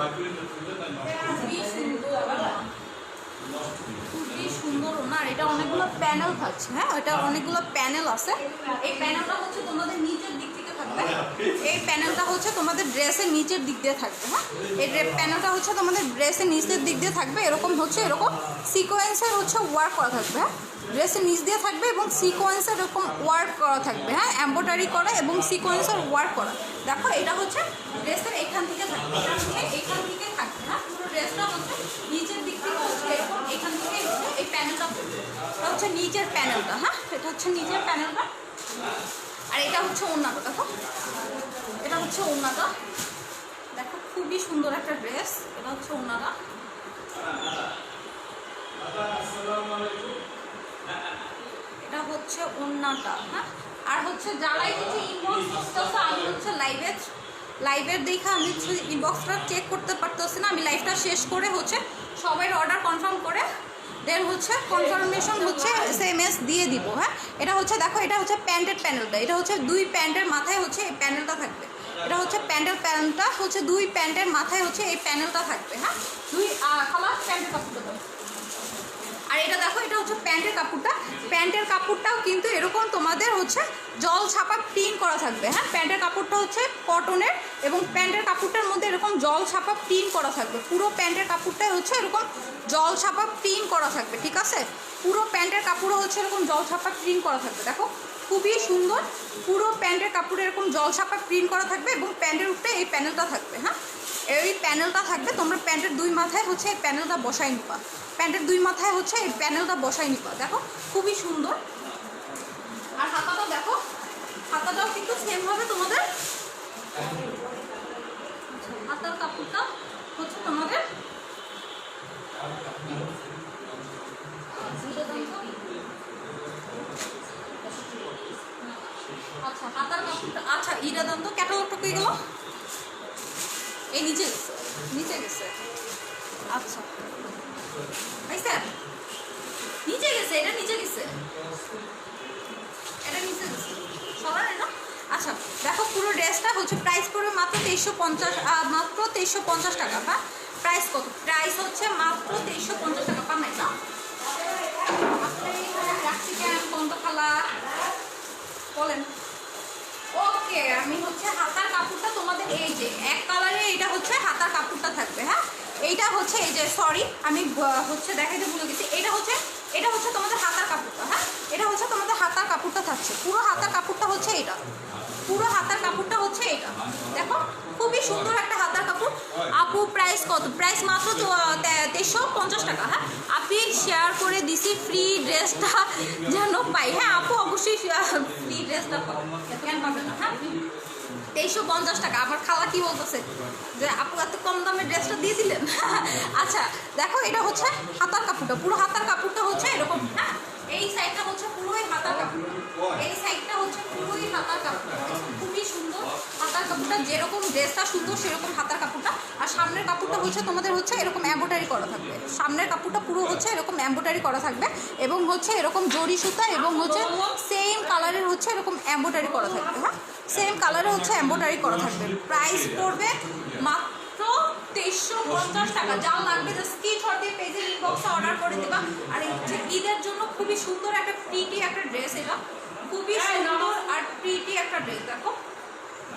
খুবই সুন্দর ওনার। এটা অনেকগুলো প্যানেল থাকছে। হ্যাঁ, এটা অনেকগুলো প্যানেল আছে। এই প্যানেলটা হচ্ছে তোমাদের নিচের দিক থেকে থাকবে। এই প্যানেলটা হচ্ছে তোমাদের ড্রেসের নিচের দিক দিয়ে থাকবে। হ্যাঁ, এই প্যানেলটা হচ্ছে তোমাদের ড্রেসের নিচের দিক দিয়ে থাকবে। এরকম হচ্ছে এরকম সিকোয়েন্সের হচ্ছে ওয়ার্ক করা থাকবে। হ্যাঁ, ড্রেসের নিচ দিয়ে থাকবে এবং সিকোয়েন্সের এরকম ওয়ার্ক করা থাকবে। হ্যাঁ, এমব্রয়ডারি করা এবং সিকোয়েন্সের ওয়ার্ক করা। দেখো এটা হচ্ছে ড্রেসের এখান থেকে থাকবে, এখান থেকে থাকবে। হ্যাঁ, পুরো ড্রেসটা হচ্ছে নিচের দিক থেকে হচ্ছে এরকম, এখান থেকে এই প্যানেলটা এটা হচ্ছে নিচের প্যানেলটা। হ্যাঁ, এটা হচ্ছে নিচের প্যানেলটা। আর এটা হচ্ছে ওড়নাটা দেখো, এটা হচ্ছে ওড়নাটা দেখো, খুবই সুন্দর একটা ড্রেস। এটা হচ্ছে ওড়নাটা, এটা হচ্ছে ওড়নাটা। হ্যাঁ, আর হচ্ছে যারাই হচ্ছে ইনবক্স করতেছে, আমি হচ্ছে লাইভের দেখে আমি হচ্ছে ইনবক্সটা চেক করতে পারতেছি না। আমি লাইভটা শেষ করে হচ্ছে সবাই অর্ডার কনফার্ম করে দেন হচ্ছে কনফার্মেশন হচ্ছে SMS দিয়ে দিব। হ্যাঁ, এটা হচ্ছে দেখো, এটা হচ্ছে প্যান্টের প্যানেলটা। এটা হচ্ছে দুই প্যান্টের মাথায় হচ্ছে এই প্যানেলটা থাকবে। এটা হচ্ছে প্যান্টের প্যানেলটা হচ্ছে দুই প্যান্টের মাথায় হচ্ছে এই প্যানেলটা থাকবে। হ্যাঁ, দুই কালার প্যান্টের কাপড়টা দেবো। আর এটা দেখো, এটা হচ্ছে প্যান্টের কাপড়টা। প্যান্টের কাপড়টাও কিন্তু এরকম তোমাদের হচ্ছে জল ছাপা প্রিন্ট করা থাকবে। হ্যাঁ, প্যান্টের কাপড়টা হচ্ছে কটনের এবং প্যান্টের কাপড়টার মধ্যে এরকম জল ছাপা প্রিন্ট করা থাকবে। পুরো প্যান্টের কাপড়টাই হচ্ছে এরকম জল ছাপা প্রিন্ট করা থাকবে। ঠিক আছে, পুরো প্যান্টের কাপড়ও হচ্ছে এরকম জল ছাপা প্রিন্ট করা থাকবে। দেখো খুবই সুন্দর, পুরো প্যান্টের কাপড়ে এরকম জল ছাপা প্রিন্ট করা থাকবে এবং প্যান্টের উপরে এই প্যানেলটা থাকবে। হ্যাঁ, এই প্যানেলটা থাকবে। তোমরা প্যান্টের দুই মাথায় হচ্ছে এই প্যানেলটা বসাই নিবা, প্যান্টের দুই মাথায় হচ্ছে এই প্যানেলটা বসাই নিবা। দেখো খুবই সুন্দর। আর হাতাটা দেখো, হাতাটাও কিন্তু সেমভাবে তোমাদের, হাতার কাপড়টা হচ্ছে তোমাদের আচ্ছা, হাতার কাপড়টা আচ্ছা ইটা দাম তো ক্যাটালগটা কই গেল? এই নিচে গেছে, নিচে গেছে। আচ্ছা পাইছে, নিচে গেছে, এটা নিচে গেছে, এটা নিচে গেছে, সবার না। আচ্ছা দেখো, পুরো ড্রেসটা হচ্ছে প্রাইস পড়বে মাত্র 2350, মাত্র 2350 টাকা। হ্যাঁ, প্রাইস কত? প্রাইস হচ্ছে মাত্র 2350 টাকা। পান নাই না আপনি রাখছি কেন কোনটা খালা বলেন? ওকে, আমি হচ্ছে হাতার কাপড়টা তোমাদের এই যে এক কালারে, এটা হচ্ছে হাতার কাপড়টা থাকবে। হ্যাঁ, এইটা হচ্ছে এই যে সরি আমি হচ্ছে দেখাইতে ভুলে গেছি, এটা হচ্ছে তোমাদের হাতার কাপড়টা। হ্যাঁ, এটা হচ্ছে তোমাদের হাতার কাপড়টা থাকছে। পুরো হাতার কাপড়টা হচ্ছে এটা, পুরো হাতার কাপড়টা হচ্ছে এটা। দেখো খুবই সুন্দর একটা হাতার কাপড়। আপু প্রাইস কত? প্রাইস মাত্র 2350 টাকা। হ্যাঁ, আপনি শেয়ার করে দিছি ফ্রি ড্রেসটা যেন পাই। হ্যাঁ আপু, অবশ্যই ফ্রি ড্রেসটা কেন পাবেন না? হ্যাঁ, 2350 টাকা। আমার খালা কি বলতেছে যে আপু এত কম দামে ড্রেসটা দিয়ে দিলেন। আচ্ছা দেখো, এটা হচ্ছে হাতার কাপড়টা, পুরো হাতার কাপড়টা হচ্ছে এরকম। হ্যাঁ, এই সাইডটা হচ্ছে পুরোই হাতার কাপড়, এই সাইডটা হচ্ছে পুরোই হাতার কাপড়। খুবই সুন্দর হাতার কাপড়টা, যেরকম ড্রেসটা সুন্দর সেরকম হাতার কাপড়টা। আর সামনের কাপড়টা হচ্ছে তোমাদের হচ্ছে এরকম এমব্রয়ডারি করা থাকবে, সামনের কাপড়টা পুরো হচ্ছে এরকম এমব্রয়ডারি করা থাকবে এবং হচ্ছে এরকম জরি সুতা এবং হচ্ছে সেম কালারের হচ্ছে এরকম এমব্রয়ডারি করা থাকবে। হ্যাঁ, সেম কালারে হচ্ছে এমব্রয়ডারি করা থাকবে। প্রাইস পড়বে মাত্র 2350 টাকা। যা লাগবে জাস্ট স্ক্রিনশট দিয়ে পেজের ইনবক্সে অর্ডার করে দেবা। আর এই হচ্ছে ঈদের জন্য খুবই সুন্দর একটা প্রিটি একটা ড্রেস, এটা খুবই সুন্দর আর প্রিটি একটা ড্রেস। দেখো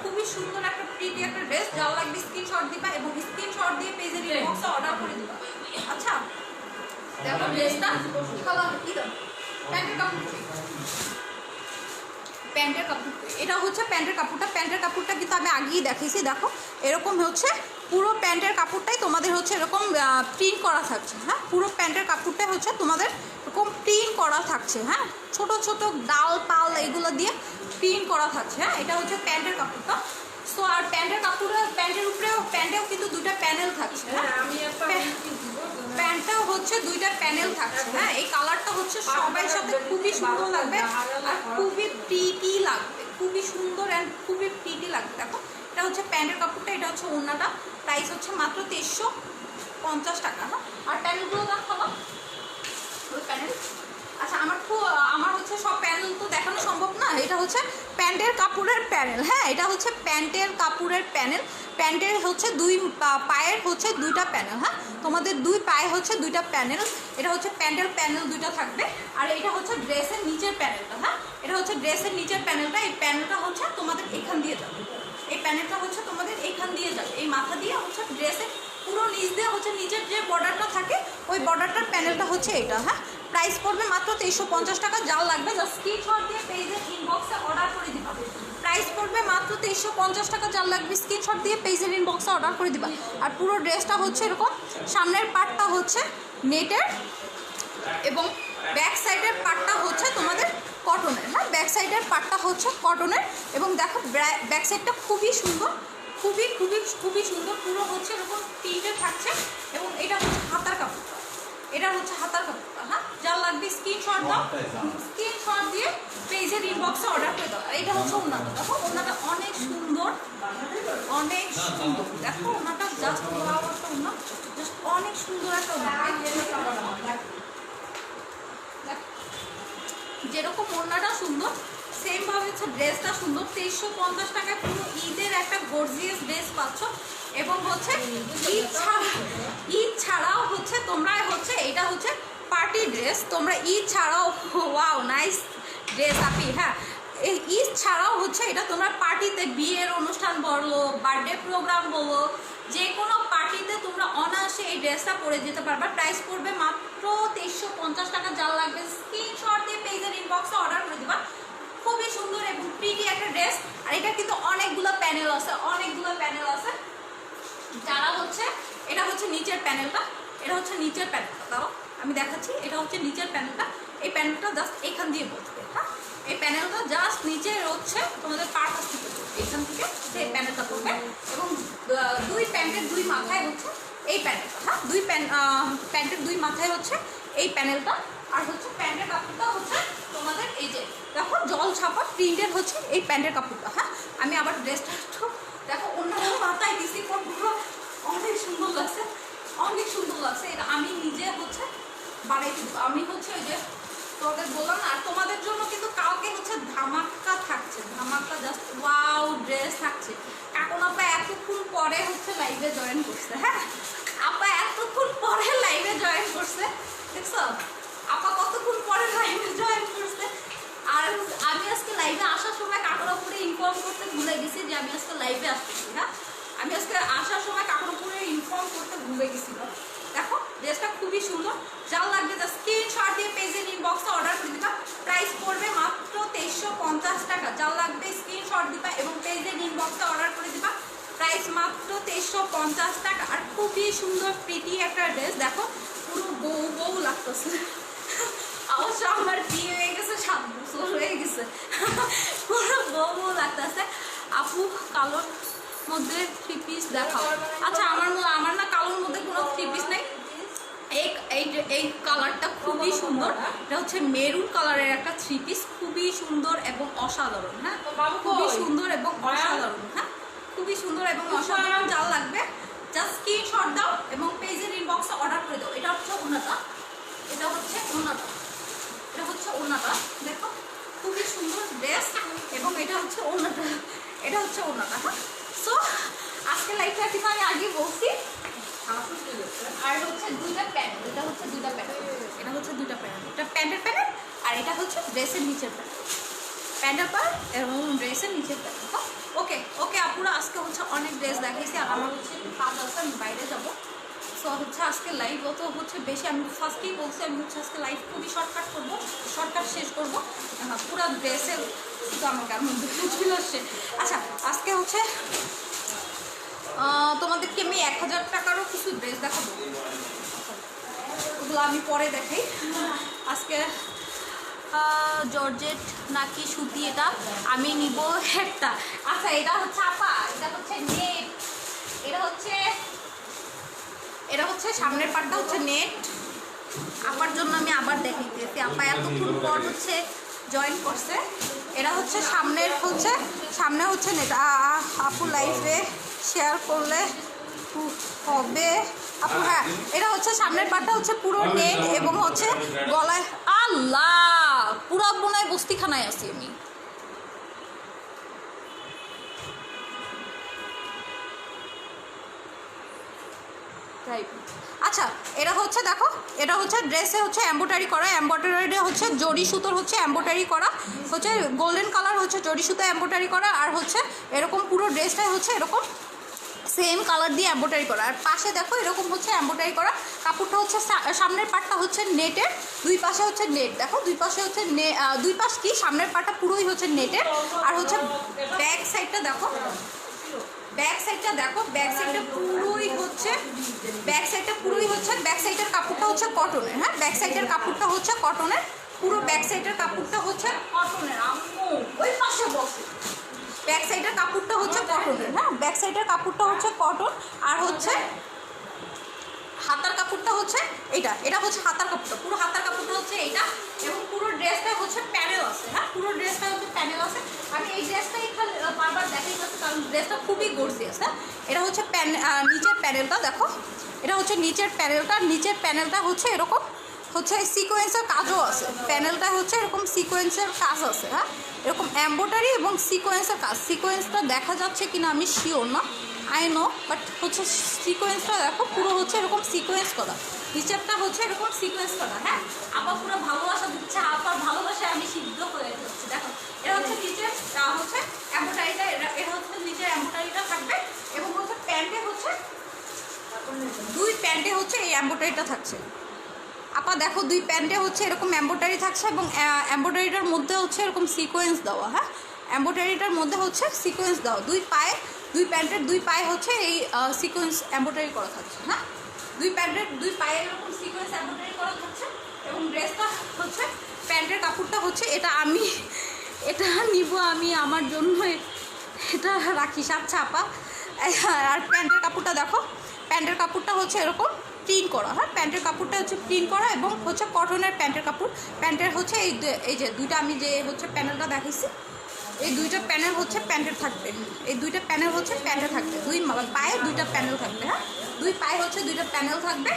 খুবই সুন্দর একটা প্রিটি একটা ড্রেস, যা লাগবে স্ক্রিনশট দিবা এবং স্ক্রিনশট দিয়ে পেজের ইনবক্সে অর্ডার করে দিবা। আচ্ছা দেখো ড্রেসটা কালার কি দাও, প্যান্টের কাপড়, প্যান্টের কাপড়, এটা হচ্ছে প্যান্টের কাপড়টা। প্যান্টের কাপড়টা কিন্তু আমি আগেই দেখিয়েছি। দেখো এরকম হচ্ছে পুরো প্যান্টের কাপড়টাই তোমাদের হচ্ছে এরকম প্রিন্ট করা থাকছে। হ্যাঁ, পুরো প্যান্টের কাপড়টাই হচ্ছে তোমাদের এরকম প্রিন্ট করা থাকছে। হ্যাঁ, ছোট ছোট ডাল পাল এগুলো দিয়ে প্রিন্ট করা থাকছে। হ্যাঁ, এটা হচ্ছে প্যান্টের কাপড়টা। সো আর প্যান্টের কাপড়ে প্যান্টের উপরেও প্যান্টেও কিন্তু দুইটা প্যানেল থাকছে। প্যান্টটাও হচ্ছে দুইটা প্যানেল থাকছে। হ্যাঁ, এই কালারটা হচ্ছে সবার সাথে খুবই সুন্দর লাগবে আর খুবই প্রিটি লাগবে, খুবই সুন্দর অ্যান্ড খুবই প্রিটি লাগবে। দেখো এটা হচ্ছে প্যান্টের কাপড়টা, এটা হচ্ছে ওড়নাটা। প্রাইস হচ্ছে মাত্র 2350 টাকা। হ্যাঁ, আর প্যানেলগুলো দেখো ওই প্যানেল। আচ্ছা আমার হচ্ছে সব প্যানেল তো দেখানো সম্ভব না। এটা হচ্ছে প্যান্টের কাপড়ের প্যানেল। হ্যাঁ, এটা হচ্ছে প্যান্টের কাপড়ের প্যানেল। প্যান্টের হচ্ছে দুই পায়ের হচ্ছে দুইটা প্যানেল। হ্যাঁ, তোমাদের দুই পায়ে হচ্ছে দুইটা প্যানেল। এটা হচ্ছে প্যান্টের প্যানেল দুইটা থাকবে। আর এটা হচ্ছে ড্রেসের নিচের প্যানেলটা। হ্যাঁ, এটা হচ্ছে ড্রেসের নিচের প্যানেলটা। এই প্যানেলটা হচ্ছে তোমাদের এখান দিয়ে যাবে, এই প্যানেলটা হচ্ছে তোমাদের এখান দিয়ে যাবে, এই মাথা দিয়ে হচ্ছে ড্রেসের পুরো নিচ দিয়ে হচ্ছে নিচের যে বর্ডারটা থাকে ওই বর্ডারটার প্যানেলটা হচ্ছে এটা। হ্যাঁ, প্রাইস পড়বে মাত্র 2350 টাকা। যা লাগবে জাস্ট স্ক্রিনশট দিয়ে পেজের ইনবক্সে অর্ডার করে দিবা। প্রাইস পড়বে মাত্র 2350 টাকা। যা লাগবে স্ক্রিনশট দিয়ে পেজের ইনবক্সে অর্ডার করে দিবা। আর পুরো ড্রেসটা হচ্ছে এরকম, সামনের পার্টটা হচ্ছে নেটের এবং ব্যাক সাইডের পার্টটা হচ্ছে তোমাদের কটনের। হ্যাঁ, ব্যাক সাইডের পার্টটা হচ্ছে কটনের এবং দেখো ব্যাক সাইডটা খুবই সুন্দর, খুবই খুবই খুবই সুন্দর, পুরো হচ্ছে এরকম প্রিন্টে থাকছে এবং এটা হচ্ছে হাতার কাপড়টা, এটা হচ্ছে হাতার কাপড়টা। হ্যাঁ, যা লাগবে স্ক্রিনশট দাও, স্ক্রিনশট দিয়ে পেজের ইনবক্সে অর্ডার করে দাও। এটা হচ্ছে ওড়নাটা। দেখো ওড়নাটা অনেক সুন্দর, অনেক সুন্দর। দেখো ওড়নাটা জাস্ট ওয়াও একটা ওড়না, জাস্ট অনেক সুন্দর একটা ওড়না। যেরকম ওড়নাটা সুন্দর সেমভাবে হচ্ছে ড্রেসটা সুন্দর। 2350 টাকায় পুরো ঈদের একটা গর্জিয়াস ড্রেস পাচ্ছ এবং হচ্ছে ঈদ ছাড়াও হচ্ছে তোমরা হচ্ছে এটা হচ্ছে পার্টি ড্রেস। তোমরা ঈদ ছাড়াও ওয়াও নাইস ড্রেস আপি। হ্যাঁ, এই ঈদ ছাড়াও হচ্ছে এটা তোমরা পার্টিতে, বিয়ের অনুষ্ঠান বলো, বার্থডে প্রোগ্রাম বলো, যে কোনো পার্টিতে তোমরা অনায়াসে এই ড্রেসটা পরে যেতে পারবে। প্রাইস পড়বে মাত্র 2350 টাকা। যা লাগবে স্ক্রিনশট দিয়ে পেজের ইনবক্সে অর্ডার করে দিবা। খুবই সুন্দর এবং প্রিটি একটা ড্রেস। আর এটা কিন্তু অনেকগুলো প্যানেল আছে, অনেকগুলো প্যানেল আছে। যারা হচ্ছে এটা হচ্ছে নিচের প্যানেলটা, এটা হচ্ছে নিচের প্যানেলটা। দাও আমি দেখাচ্ছি, এটা হচ্ছে নিচের প্যানেলটা। এই প্যানেলটা জাস্ট এখান দিয়ে বসবে। হ্যাঁ, এই প্যানেলটা জাস্ট নিচে হচ্ছে তোমাদের পারপাস থেকে এখান থেকে সেই প্যানেলটা করবে এবং দুই প্যান্টের দুই মাথায় হচ্ছে এই প্যানেলটা। হ্যাঁ, প্যান্টের দুই মাথায় হচ্ছে এই প্যানেলটা। আর হচ্ছে প্যান্টের কাপড়টা হচ্ছে তোমাদের এই যে দেখো জল ছাপা প্রিন্টের হচ্ছে এই প্যান্টের কাপড়টা। হ্যাঁ, আমি আবার ড্রেসটা একটু দেখো অন্যরা মাথায় দিছি, পুরো অনেক সুন্দর লাগছে, অনেক সুন্দর লাগছে। এটা আমি নিজে হচ্ছে বানাই দিব। আমি হচ্ছে ওই যে তোমাদের বললাম না। আর তোমাদের জন্য কিন্তু কাউকে হচ্ছে ধামাকা থাকছে, ধামাকা জাস্ট ওয়াও ড্রেস থাকছে। কাকুন আপা এতক্ষণ পরে হচ্ছে লাইভে জয়েন করছে। হ্যাঁ, আপা এতক্ষণ পরে লাইভে জয়েন করছে, দেখছো আপা কতক্ষণ পরে লাইভে জয়েন করছে। আর আমি আজকে লাইভে আসার সময় কাকুর উপরে ইনফর্ম করতে ভুলে গেছি যে আমি আজকে লাইভে আসতেছি। হ্যাঁ, আমি আজকে আসার সময় কাকুর উপরে ইনফর্ম করতে ভুলে গেছিলাম। দেখো ড্রেসটা খুবই সুন্দর। যা লাগবে যা স্ক্রিনশট দিয়ে পেজের ইনবক্সে অর্ডার করে দিবা। প্রাইস পড়বে মাত্র 2350 টাকা। যা লাগবে স্ক্রিনশট দিবা এবং পেজের ইনবক্সে অর্ডার করে দিবা। প্রাইস মাত্র 2350 টাকা। আর খুবই সুন্দর প্রিটি একটা ড্রেস। দেখো পুরো বউ বউ লাগতেছে। অবশ্য আমার বিয়ে হয়ে গেছে, 7 বছর হয়ে গেছে, পুরো বউ বউ লাগতেছে। আপু কালোর মধ্যে 3 পিস দেখাও। আচ্ছা আমার না কালোর মধ্যে কোনো 3 পিস নেই। এই কালারটা খুবই সুন্দর। এটা হচ্ছে মেরুন কালারের একটা 3 পিস, খুবই সুন্দর এবং অসাধারণ। হ্যাঁ, খুবই সুন্দর এবং অসাধারণ। হ্যাঁ, খুবই সুন্দর এবং অসাধারণ। যা লাগবে জাস্ট স্ক্রিনশট দাও এবং পেজের ইনবক্সে অর্ডার করে দাও। এটা হচ্ছে ওড়নাটা, এটা হচ্ছে ওড়নাটা, এটা হচ্ছে ওড়নাটা। দেখো খুবই সুন্দর ড্রেস এবং এটা হচ্ছে ওড়নাটা, এটা হচ্ছে ওড়নাটা। হ্যাঁ, সো আজকে লাইফটা কিন্তু আমি আগে বলছি। আর হচ্ছে দুইটা প্যান্ট, এটা হচ্ছে দুইটা প্যান্ট, এটা হচ্ছে দুইটা প্যান্ট, এটা প্যান্টের প্যান্ট আর এটা হচ্ছে ড্রেসের নিচের প্যান্ট, প্যান্টের প্যান্ট এবং ড্রেসের নিচের প্যান্ট। ওকে ওকে আপুরা, আজকে হচ্ছে অনেক ড্রেস দেখাইছি আর আমার হচ্ছে কাজ আছে, আমি বাইরে যাবো। সো হচ্ছে আজকে লাইভ অত হচ্ছে বেশি, আমি ফার্স্টেই বলছি আমি হচ্ছে আজকে লাইভ খুবই শর্টকাট করবো, শর্টকাট শেষ করবো। পুরো ড্রেসের শুধু আমার গার মধ্যে চলে আসছে। আচ্ছা আজকে হচ্ছে তোমাদেরকে আমি 1000 টাকারও কিছু ড্রেস দেখাবো, ওগুলো আমি পরে দেখাই। আজকে জর্জেট নাকি সুতি, এটা আমি নিব একটা। আচ্ছা এটা হচ্ছে আপা, এটা হচ্ছে নেট, এটা হচ্ছে সামনের পাটটা হচ্ছে নেট। আপার জন্য আমি আবার দেখাইতেছি, আপা এতক্ষণ পর হচ্ছে জয়েন করছে। এটা হচ্ছে সামনে হচ্ছে নেট। আপু লাইভে শেয়ার করলে হবে আপু। হ্যাঁ, এটা হচ্ছে সামনের পাটটা হচ্ছে পুরো নেট এবং হচ্ছে গলায়, আল্লাহ পুরো বোনায় বস্তিখানায় আছি আমি। আচ্ছা এটা হচ্ছে দেখো, এটা হচ্ছে ড্রেসে হচ্ছে এমব্রয়ডারি করা, এমব্রয়ডারি হচ্ছে জরি সুতোর হচ্ছে এমব্রয়ডারি করা, হচ্ছে গোল্ডেন কালার হচ্ছে জরি সুতো এমব্রয়ডারি করা, আর হচ্ছে এরকম পুরো ড্রেসটাই হচ্ছে এরকম সেম কালার দিয়ে এমব্রয়ডারি করা। আর পাশে দেখো এরকম হচ্ছে এমব্রয়ডারি করা, কাপড়টা হচ্ছে সামনের পাটটা হচ্ছে নেটের, দুই পাশে হচ্ছে নেট। দেখো দুই পাশে হচ্ছে দুই পাশ কি সামনের পাটটা পুরোই হচ্ছে নেটের। আর হচ্ছে ব্যাক সাইডটা দেখো, ব্যাক সাইডটা দেখো, ব্যাক সাইডটা পুরোই হচ্ছে, ব্যাক সাইডের কাপড়টা হচ্ছে কটনের। হ্যাঁ, ব্যাক সাইডের কাপড়টা হচ্ছে কটনের, পুরো ব্যাক সাইডের কাপড়টা হচ্ছে কটনের। আম্মু ওই পাশে বসে, ব্যাক সাইডের কাপড়টা হচ্ছে কটনের। হ্যাঁ, ব্যাক সাইডের কাপড়টা হচ্ছে কটন। আর হচ্ছে হাতার কাপড়টা হচ্ছে এইটা, এটা হচ্ছে হাতার কাপড়টা, পুরো হাতার কাপড়টা হচ্ছে এইটা এবং পুরো ড্রেসটা হচ্ছে প্যানেল আছে। হ্যাঁ, পুরো ড্রেসটা হচ্ছে প্যানেল আছে। আমি এই ড্রেসটাই বারবার দেখাইতেছি কারণ ড্রেসটা খুবই গর্জিয়াস। হ্যাঁ, এটা হচ্ছে নিচের প্যানেলটা দেখো, এটা হচ্ছে নিচের প্যানেলটা, নিচের প্যানেলটা হচ্ছে এরকম হচ্ছে সিকোয়েন্সের কাজও আছে, প্যানেলটা হচ্ছে এরকম সিকোয়েন্সের কাজ আছে। হ্যাঁ, এরকম এমব্রয়ডারি এবং সিকোয়েন্সের কাজ। সিকোয়েন্সটা দেখা যাচ্ছে কিনা আমি শিওর না, আই নো, বাট হচ্ছে সিকোয়েন্সটা দেখো পুরো হচ্ছে এরকম সিকোয়েন্স করা, নিচেরটা হচ্ছে এরকম সিকোয়েন্স করা। হ্যাঁ, আবার পুরো ভালোবাসা দিচ্ছে, আবার ভালোবাসায় আমি সিদ্ধ হয়ে যাচ্ছি। দেখো এটা হচ্ছে নিচের হচ্ছে এমব্রয়ডারিটা, এটা হচ্ছে নিচের এমব্রয়ডারিটা থাকবে এবং হচ্ছে প্যান্টে হচ্ছে দুই প্যান্টে হচ্ছে এই এমব্রয়ডারিটা থাকছে। আপা দেখো দুই প্যান্টে হচ্ছে এরকম এমব্রয়ডারি থাকছে এবং এমব্রয়ডারিটার মধ্যে হচ্ছে এরকম সিকোয়েন্স দেওয়া। হ্যাঁ, এমব্রয়ডারিটার মধ্যে হচ্ছে সিকোয়েন্স দেওয়া, দুই পায়ে, দুই প্যান্টের দুই পায়ে হচ্ছে এই সিকোয়েন্স এমব্রয়ডারি করা থাকছে। হ্যাঁ, দুই প্যান্টের দুই পায়ে এরকম সিকোয়েন্স এমব্রয়ডারি করা থাকছে এবং ড্রেসটা হচ্ছে প্যান্টের কাপড়টা হচ্ছে এটা আমি এটা নিব আমি আমার জন্য, এটা রাখিস। আচ্ছা আপা, আর প্যান্টের কাপড়টা দেখো, প্যান্টের কাপড়টা হচ্ছে এরকম প্রিন্ট করা। হ্যাঁ, প্যান্টের কাপড়টা হচ্ছে প্রিন্ট করা এবং হচ্ছে কটনের প্যান্টের কাপড়। প্যান্টের হচ্ছে এই যে দুইটা আমি যে হচ্ছে প্যানেলটা দেখাইছি, এই দুইটা প্যানেল হচ্ছে প্যান্টের থাকবে, এই দুইটা প্যানেল হচ্ছে প্যান্টে থাকবে, দুই পায়ে দুইটা প্যানেল থাকবে। হ্যাঁ, দুই পায়ে হচ্ছে দুইটা প্যানেল থাকবে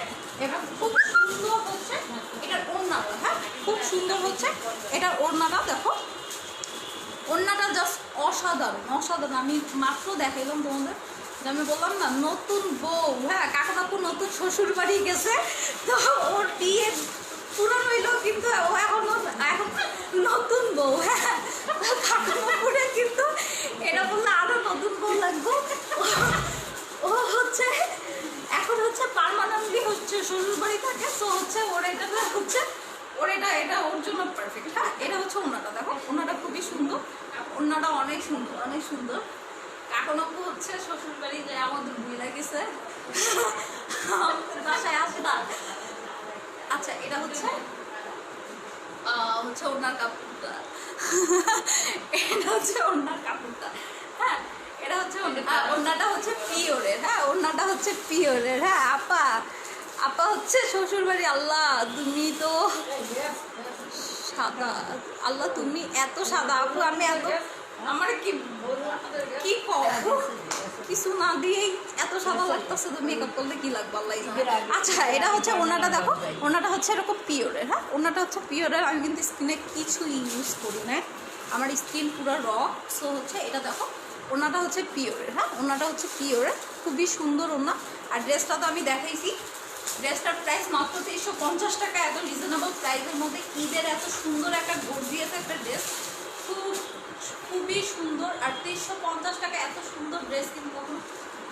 এবং খুব সুন্দর হচ্ছে এটার ওড়নাটা। হ্যাঁ, খুব সুন্দর হচ্ছে এটার ওড়নাটা দেখো, ওড়নাটা জাস্ট অসাধারণ, অসাধারণ। আমি মাত্র দেখাইলাম তোমাদের, আমি বললাম না নতুন বউ। হ্যাঁ, কাকু নতুন শ্বশুর বাড়ি গেছে, তো ওর বিয়ে পুরো হইলো কিন্তু ও এখন নতুন বউ। হ্যাঁ, কাকুরে কিন্তু এটা বললে আরো নতুন বউ লাগবে। ও হচ্ছে এখন হচ্ছে পার্মানেন্টলি হচ্ছে শ্বশুর বাড়ি থাকে, তো হচ্ছে ওর এটা হচ্ছে ওর এটা ওর জন্য পারফেক্ট। হ্যাঁ, এটা হচ্ছে ওনাটা দেখো, ওনাটা খুবই সুন্দর, ওনাটা অনেক সুন্দর, অনেক সুন্দর। কাকু হচ্ছে শ্বশুর বাড়ি যায় আমাদের বুঝে গেছে, বাসায় আসে না। আচ্ছা এটা হচ্ছে ওনার কাপড়টা, এটা হচ্ছে ওনার কাপড়টা। হ্যাঁ, এটা হচ্ছে ওনাটা হচ্ছে পিওরের। হ্যাঁ, ওনাটা হচ্ছে পিওরের। হ্যাঁ, আপা হচ্ছে শ্বশুর বাড়ি। আল্লাহ তুমি তো সাদা, আল্লাহ তুমি এত সাদা আপু, আমি এত আমার কি কম কিছু না দিয়েই এত সাদা লাগতেছে, তো মেকআপ করলে কি লাগবে আল্লাহ জানে। আচ্ছা এটা হচ্ছে ওনাটা, দেখো ওনাটা হচ্ছে এরকম পিওরের, হ্যাঁ ওনাটা হচ্ছে পিওরের। আমি কিন্তু স্কিনে কিছু ইউজ করি না, আমার স্কিন পুরো র। সো হচ্ছে এটা দেখো ওনাটা হচ্ছে পিওরের, হ্যাঁ ওনাটা হচ্ছে পিওরের, খুবই সুন্দর ওনা। আর ড্রেসটা তো আমি দেখাইছি, ড্রেসটার প্রাইস মাত্র 350 টাকা। এত রিজনেবল প্রাইসের মধ্যে ঈদের এত সুন্দর একটা গর্জিয়াস একটা ড্রেস, খুবই সুন্দর। আর 350 টাকা এত সুন্দর ড্রেস কিন্তু কখনো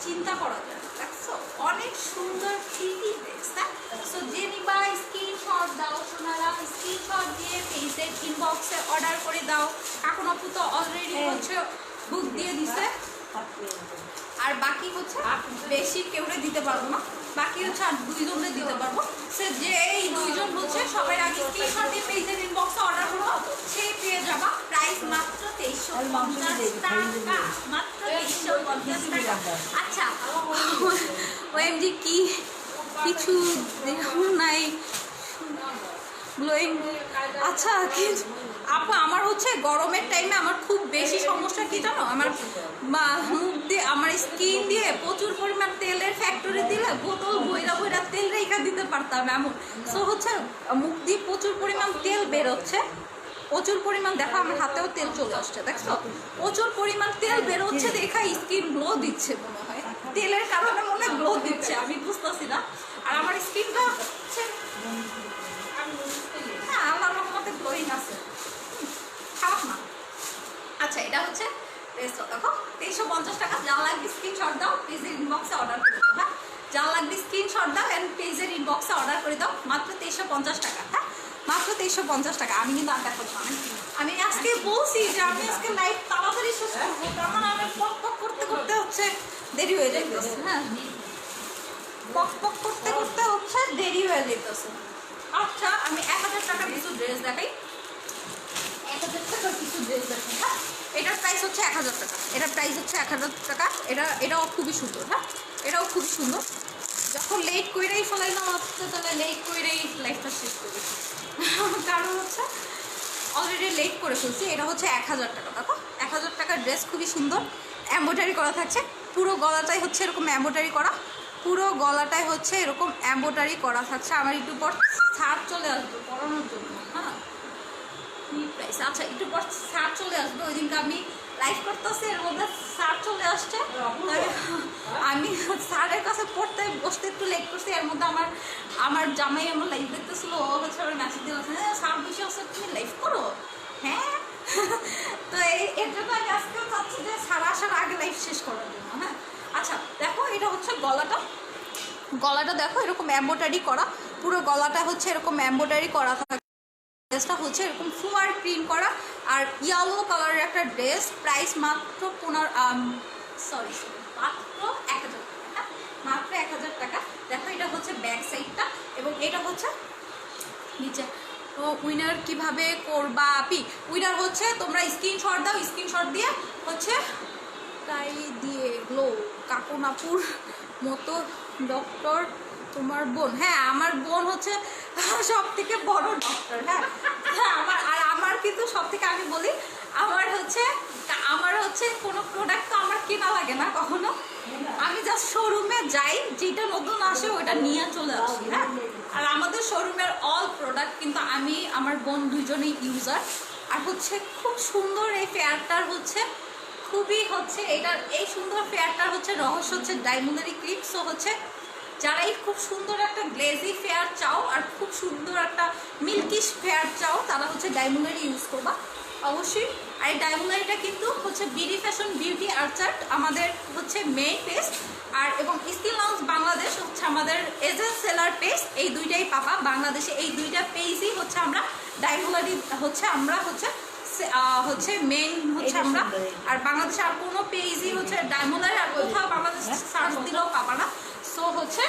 চিন্তা করা যায় না, দেখছো অনেক সুন্দর থ্রি ড্রেস। হ্যাঁ সো যে নিবা স্ক্রিনশট দাও সোনারা, স্ক্রিনশট দিয়ে পেজের ইনবক্সে অর্ডার করে দাও। এখন আপু তো অলরেডি হচ্ছে বুক দিয়ে দিছে, আর বাকি হচ্ছে বেশি কেউরে দিতে পারবো না, বাকি হচ্ছে আর 2 জনরে দিতে পারবো। সে যে এই 2 জন হচ্ছে সবার আগে স্ক্রিনশট দিয়ে পেজের ইনবক্সে অর্ডার করবো, সেই পেয়ে যাবা। প্রাইস মাত্র 2350 টাকা, মাত্র 2350 টাকা। আচ্ছা ওএমজি কি কিছু নাই গ্লোয়িং। আচ্ছা আপু আমার হচ্ছে গরমের টাইমে আমার খুব বেশি সমস্যা কি জানো, আমার মুখ দিয়ে আমার স্কিন দিয়ে প্রচুর পরিমাণ তেলের ফ্যাক্টরি দিলে বোতল বইরা বইরা তেল রেখা দিতে পারতাম এমন। সো হচ্ছে মুখ দিয়ে প্রচুর পরিমাণ তেল বেরোচ্ছে, প্রচুর পরিমাণ, দেখো আমার হাতেও তেল চলে আসছে, দেখছো প্রচুর পরিমাণ তেল বেরোচ্ছে, দেখা স্কিন গ্লো দিচ্ছে মনে হয়, তেলের কারণে মনে গ্লো দিচ্ছে, আমি বুঝতেছি না। আর আমার স্কিনটা হচ্ছে হ্যাঁ আমার রকমতে গ্লোয়িং আছে, খারাপ না। আচ্ছা এটা হচ্ছে ড্রেসটা দেখো 350 টাকা। যা লাগবে স্ক্রিনশট দাও, পেজের ইনবক্সে অর্ডার করে দাও। হ্যাঁ যা লাগবে স্ক্রিনশট দাও এন্ড পেজের ইনবক্সে অর্ডার করে দাও, মাত্র 350 টাকা। হ্যাঁ মাত্র 350 টাকা। আমি কিন্তু আর দেখো আমি আজকে বলছি যে আমি আজকে লাইভ তাড়াতাড়ি শেষ করবো, কারণ আমি পক পক করতে করতে হচ্ছে দেরি হয়ে যাইতেছে। হ্যাঁ পক পক করতে করতে হচ্ছে দেরি হয়ে যাইতেছে। আচ্ছা আমি 1000 টাকার কিছু ড্রেস দেখাই, 1000 টাকার কিছু ড্রেস দেখাই। হ্যাঁ এটার প্রাইস হচ্ছে 1000 টাকা, এটার প্রাইস হচ্ছে 1000 টাকা। এটাও খুবই সুন্দর, হ্যাঁ এটাও খুবই সুন্দর। যখন লেট করেই ফলাইলাম হচ্ছে, তাহলে লেট করেই লাইফটা শেষ করি, কারণ হচ্ছে অলরেডি লেট করে ফেলছি। এটা হচ্ছে 1000 টাকা, দেখো 1000 টাকার ড্রেস, খুবই সুন্দর, এমব্রয়ডারি করা থাকছে, পুরো গলাটাই হচ্ছে এরকম এমব্রয়ডারি করা, পুরো গলাটাই হচ্ছে এরকম এমব্রয়ডারি করা থাকছে। আমার একটু পর ছাড় চলে আসবে পরানোর জন্য, হ্যাঁ প্রাইস। আচ্ছা একটু পর ছাড় চলে আসবে, ওই দিনকে আমি লাইভ করতেছি এর মধ্যে ছাড় চলে আসছে, আমি স্যারের কাছে পড়তে বসতে একটু লেট করছি। এর মধ্যে আমার জামাই আমার লাইভ দেখতেছিল, ও হচ্ছে আমার মেসেজ দিয়ে বলছে হ্যাঁ স্যার বসে আছে তুমি লাইভ করো। হ্যাঁ তো এর জন্য আমি আজকেও চাচ্ছি যে সারা আসার আগে লাইভ শেষ করার জন্য। হ্যাঁ আচ্ছা দেখো এটা হচ্ছে গলাটা দেখো এরকম এমব্রয়ডারি করা, পুরো গলাটা হচ্ছে এরকম এমব্রয়ডারি করা থাকে। ড্রেসটা হচ্ছে এরকম ফুয়ার প্রিন্ট করা আর ইয়েলো কালারের একটা ড্রেস, প্রাইস মাত্র মাত্র 1000 টাকা। হ্যাঁ মাত্র 1000 টাকা। দেখো এটা হচ্ছে ব্যাক সাইডটা এবং এটা হচ্ছে নিচে। তো উইনার কিভাবে করবা আপি? উইনার হচ্ছে তোমরা স্ক্রিনশট দাও, স্ক্রিনশট দিয়ে হচ্ছে তাই দিয়ে গ্লো কাকুনাপুর মতো ডক্টর তোমার বোন। হ্যাঁ আমার বোন হচ্ছে সব থেকে বড় ডক্টর। হ্যাঁ হ্যাঁ আমার কিন্তু সব থেকে আমি বলি আমার হচ্ছে কোনো প্রোডাক্ট তো আমার কেনা লাগে না কখনো, আমি জাস্ট শোরুমে যাই, যেটা নতুন আসে ওইটা নিয়ে চলে আসি। হ্যাঁ আর আমাদের শোরুমের অল প্রোডাক্ট কিন্তু আমি আমার বোন দুজনেই ইউজার। আর হচ্ছে খুব সুন্দর এই ফেয়ারটার হচ্ছে খুবই হচ্ছে এটার এই সুন্দর ফেয়ারটার হচ্ছে রহস্য হচ্ছে ডায়মন্ডারি ক্লিপ। সো হচ্ছে যারা এই খুব সুন্দর একটা গ্লেজি ফেয়ার চাও আর খুব সুন্দর একটা মিল্কিশ ফেয়ার চাও, তারা হচ্ছে ডায়মন্ডারি ইউজ করবা অবশ্যই। আর এই ডায়মন্ডারিটা কিন্তু হচ্ছে বিডি ফ্যাশন বিউটি আর্চার্ট আমাদের হচ্ছে মেইন পেজ, আর এবং স্কিন লাউঞ্জ বাংলাদেশ হচ্ছে আমাদের এজেন্ট সেলার পেজ। এই দুইটাই পাবা বাংলাদেশে, এই দুইটা পেজই হচ্ছে আমরা ডায়মন্ডারি হচ্ছে আমরা হচ্ছে মেইন হচ্ছে আমরা। আর বাংলাদেশে আর কোনো পেজই হচ্ছে ডায়মন্ডারি আর কোথাও বাংলাদেশ সার্চ দিলেও পাবা না। সো হচ্ছে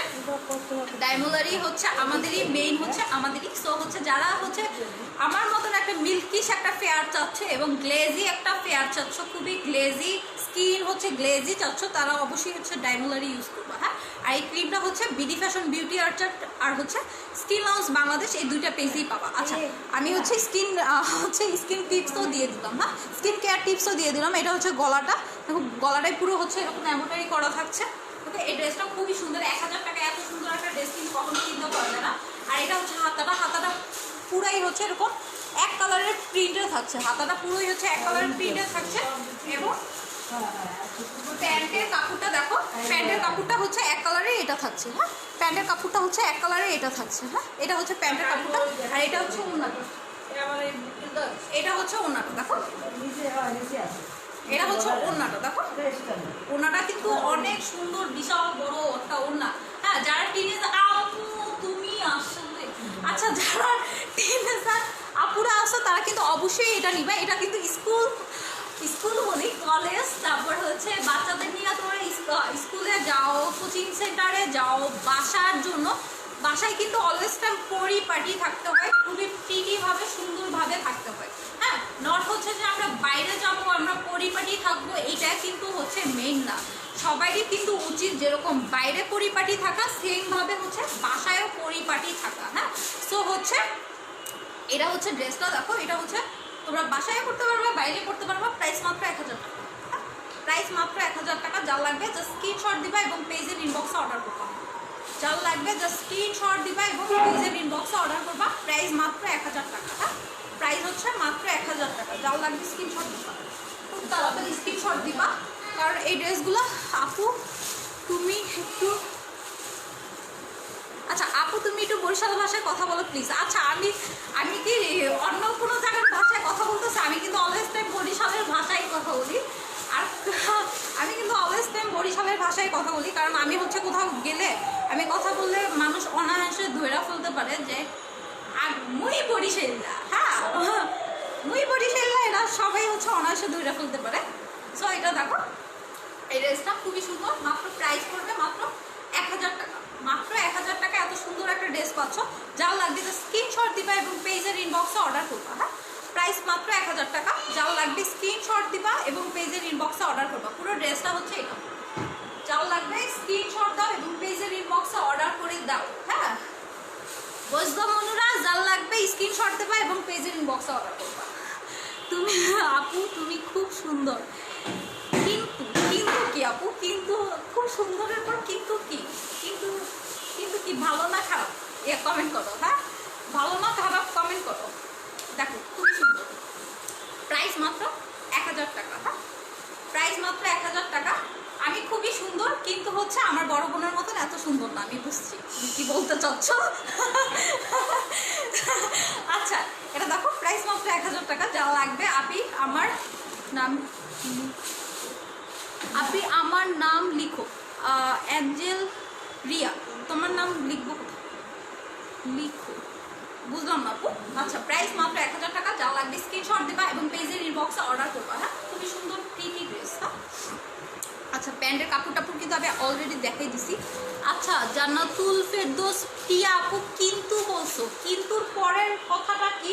ডায়মন্ডারি হচ্ছে আমাদেরই মেইন হচ্ছে আমাদেরই। সো হচ্ছে যারা হচ্ছে আমার মতন একটা মিল্কিশ একটা ফেয়ার চাচ্ছে এবং গ্লেজি একটা ফেয়ার চাচ্ছ, খুবই গ্লেজি স্কিন হচ্ছে গ্লেজি চাচ্ছ তারা অবশ্যই হচ্ছে ডায়মোলারি ইউজ করবা। হ্যাঁ, আর এই ক্রিমটা হচ্ছে বিডি ফ্যাশন বিউটি আর্চার আর হচ্ছে স্কিন লাউন্স বাংলাদেশ, এই দুইটা পেজেই পাবা। আচ্ছা, আমি হচ্ছে স্কিন টিপসও দিয়ে দিলাম। হ্যাঁ, স্কিন কেয়ার টিপসও দিয়ে দিলাম। এটা হচ্ছে গলাটা, দেখো গলাটাই পুরো হচ্ছে এরকম এমব্রয়ডারি করা থাকছে। ওকে, এই ড্রেসটা খুবই সুন্দর। 1000 টাকা এত সুন্দর একটা ড্রেস কিন্তু কখনো কিনতে পারবে না। আর এটা হচ্ছে হাতাটা পুরাই হচ্ছে এরকম এক কালারের প্রিন্টে থাকছে। হাতাটা পুরোই হচ্ছে এক কালারের প্রিন্টে থাকছে। এবং প্যান্টের কাপড়টা দেখো, প্যান্টের কাপড়টা হচ্ছে এক কালারে এটা থাকছে। হ্যাঁ, প্যান্টের কাপড়টা হচ্ছে এক কালারে এটা থাকছে। হ্যাঁ, এটা হচ্ছে প্যান্টের কাপড়টা, আর এটা হচ্ছে ওড়নাটা। এটা হচ্ছে ওড়নাটা দেখো, এটা হচ্ছে ওড়নাটা দেখো। ওড়নাটা কিন্তু অনেক সুন্দর, বিশাল বড় একটা ওড়না। হ্যাঁ, যারা টিনেজার আপু তুমি আসলে, আচ্ছা যারা টিনেজার আপুরা আসো তারা কিন্তু অবশ্যই এটা নিবে। এটা কিন্তু স্কুল বলি কলেজ, তারপর হচ্ছে বাচ্চাদের নিয়ে তোমরা স্কুলে যাও, কোচিং সেন্টারে যাও, বাসার জন্য বাসায় কিন্তু অলওয়েজ টাইম পরিপাটি থাকতে হয়, খুবই প্রিটিভাবে সুন্দরভাবে থাকতে হয়। হ্যাঁ, নট হচ্ছে যে আমরা বাইরে যাবো আমরা পরিপাটি থাকবো, এটা কিন্তু হচ্ছে মেইন না। সবারই কিন্তু উচিত যেরকম বাইরে পরিপাটি থাকা সেমভাবে হচ্ছে বাসায়ও পরিপাটি থাকা। হ্যাঁ, সো হচ্ছে এটা হচ্ছে ড্রেসটা দেখো, এটা হচ্ছে তোমরা বাসায় করতে পারবে, বাইরে করতে পারবে। প্রাইস মাত্র 1000 টাকা। প্রাইস মাত্র 1000 টাকা। যা লাগবে জাস্ট স্ক্রিনশট দিবা এবং পেজের ইনবক্সে অর্ডার করবা। যা লাগবে জাস্ট স্ক্রিনশট দিবা এবং পেজের ইনবক্সে অর্ডার করবা। প্রাইস মাত্র 1000 টাকা। হ্যাঁ, প্রাইস হচ্ছে মাত্র 1000 টাকা। যা লাগবে স্ক্রিনশট দিবা, খুব তাড়াতাড়ি স্ক্রিনশট দিবা। কারণ এই ড্রেসগুলো আপু তুমি একটু, আচ্ছা আপু তুমি একটু বরিশাল ভাষায় কথা বলো প্লিজ। আচ্ছা, আমি কি অন্য কোনো জায়গার ভাষায় কথা বলতেছি? আমি কিন্তু অলওয়েজ টাইম বরিশালের ভাষায় কথা বলি। আর আমি কিন্তু অলওয়েজ টাইম বরিশালের ভাষায় কথা বলি, কারণ আমি হচ্ছে কোথাও গেলে আমি কথা বললে মানুষ অনায়াসে ধরে ফেলতে পারে যে মুই বরিশাল্লা। হ্যাঁ, মুই বরিশাল্লা, এরা সবাই হচ্ছে অনায়াসে ধরে ফেলতে পারে। সো এটা দেখো, এই ড্রেসটা খুবই সুন্দর। মাত্র প্রাইস পড়বে মাত্র 1000 টাকা। মাত্র 1000 টাকা এত সুন্দর একটা ড্রেস পাচ্ছ। যা লাগবে স্ক্রিনশট দিবা এবং পেজের ইনবক্সে অর্ডার করবা। হ্যাঁ, প্রাইস মাত্র 1000 টাকা। যা লাগবে স্ক্রিনশট দিবা এবং পেজের ইনবক্সে অর্ডার করবা। পুরো ড্রেসটা হচ্ছে এটা। যা লাগবে স্ক্রিনশট দাও এবং পেজের ইনবক্সে অর্ডার করে দাও। হ্যাঁ, বুঝলো মনুরা? যা লাগবে স্ক্রিনশট দেবা এবং পেজের ইনবক্সে অর্ডার করবা। তুমি আপু তুমি খুব সুন্দর, কিন্তু কি আপু, কিন্তু খুব সুন্দরের পর কিন্তু কি, কিন্তু কি ভালো না খারাপ কমেন্ট করো। হ্যাঁ, ভালো না খারাপ কমেন্ট করো। দেখো খুব সুন্দর। প্রাইস মাত্র 1000 টাকা। হ্যাঁ, প্রাইস মাত্র 1000 টাকা। আমি খুবই সুন্দর, কিন্তু হচ্ছে আমার বড় বোনের মতন এত সুন্দর না। আমি বুঝছি কি বলতে চাচ্ছ। আচ্ছা, এটা দেখো প্রাইস মাত্র 1000 টাকা। যা লাগবে আপনি আমার নাম লিখো, অ্যাঞ্জেল রিয়া। তোমার নাম লিখবো কোথায়? লিখো, বুঝলাম না আপু। আচ্ছা, প্রাইস মাত্র 1000 টাকা। যা লাগবে স্ক্রিনশট দিবা এবং পেজের ইনবক্সে অর্ডার করবা। হ্যাঁ, খুবই সুন্দর প্রিটি ড্রেস। হ্যাঁ, আচ্ছা প্যান্টের কাপড় টাপড় কিন্তু আমি অলরেডি দেখাই দিছি। আচ্ছা, জান্নাতুল ফেরদৌস টিয়া আপু কিন্তু বলছো, কিন্তু পরের কথাটা কি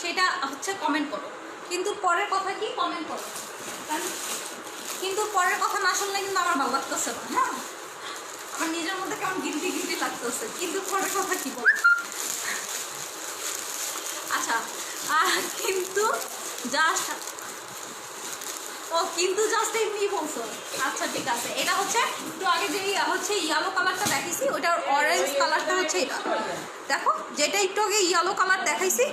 সেটা হচ্ছে কমেন্ট করো। কিন্তু পরের কথা কি কমেন্ট করো, কিন্তু পরের কথা না শুনলে কিন্তু আমার ভালো লাগতেছে না। হ্যাঁ, আমার নিজের মধ্যে কেমন গিলটি লাগতেছে। কিন্তু পরের কথা কি বলো? আচ্ছা, কিন্তু জাস্ট কিন্তু জাস্ট এমনি বলছো। আচ্ছা ঠিক আছে, এটা হচ্ছে একটু আগে যে হচ্ছে ইয়েলো কালারটা দেখাইছি, ওইটার অরেঞ্জ কালারটা হচ্ছে এটা। দেখো, যেটা একটু আগে ইয়েলো কালার দেখাইছি,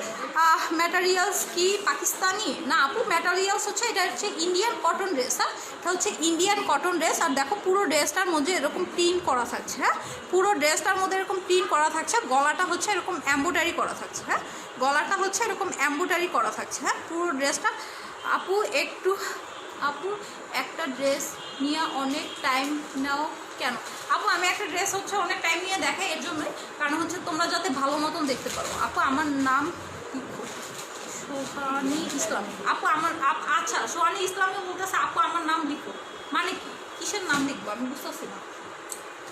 ম্যাটেরিয়ালস কি পাকিস্তানি না আপু? ম্যাটেরিয়ালস হচ্ছে এটা হচ্ছে ইন্ডিয়ান কটন ড্রেস। হ্যাঁ, এটা হচ্ছে ইন্ডিয়ান কটন ড্রেস। আর দেখো পুরো ড্রেসটার মধ্যে এরকম প্রিন্ট করা থাকছে। হ্যাঁ, পুরো ড্রেসটার মধ্যে এরকম প্রিন্ট করা থাকছে। গলাটা হচ্ছে এরকম এমব্রয়ডারি করা থাকছে। হ্যাঁ, গলাটা হচ্ছে এরকম এমব্রয়ডারি করা থাকছে। হ্যাঁ, পুরো ড্রেসটা আপু একটা ড্রেস নিয়ে অনেক টাইম নাও কেন? আপু আমি একটা ড্রেস হচ্ছে অনেক টাইম নিয়ে দেখাই এর জন্যই, কারণ হচ্ছে তোমরা যাতে ভালো মতন দেখতে পারো। আপু আমার নাম সোহানি ইসলাম। আপু আমার আচ্ছা সোহানি ইসলামকে বলতেছে আপু আমার নাম লিখো, মানে কি কিসের নাম লিখবো আমি বুঝতেছি না।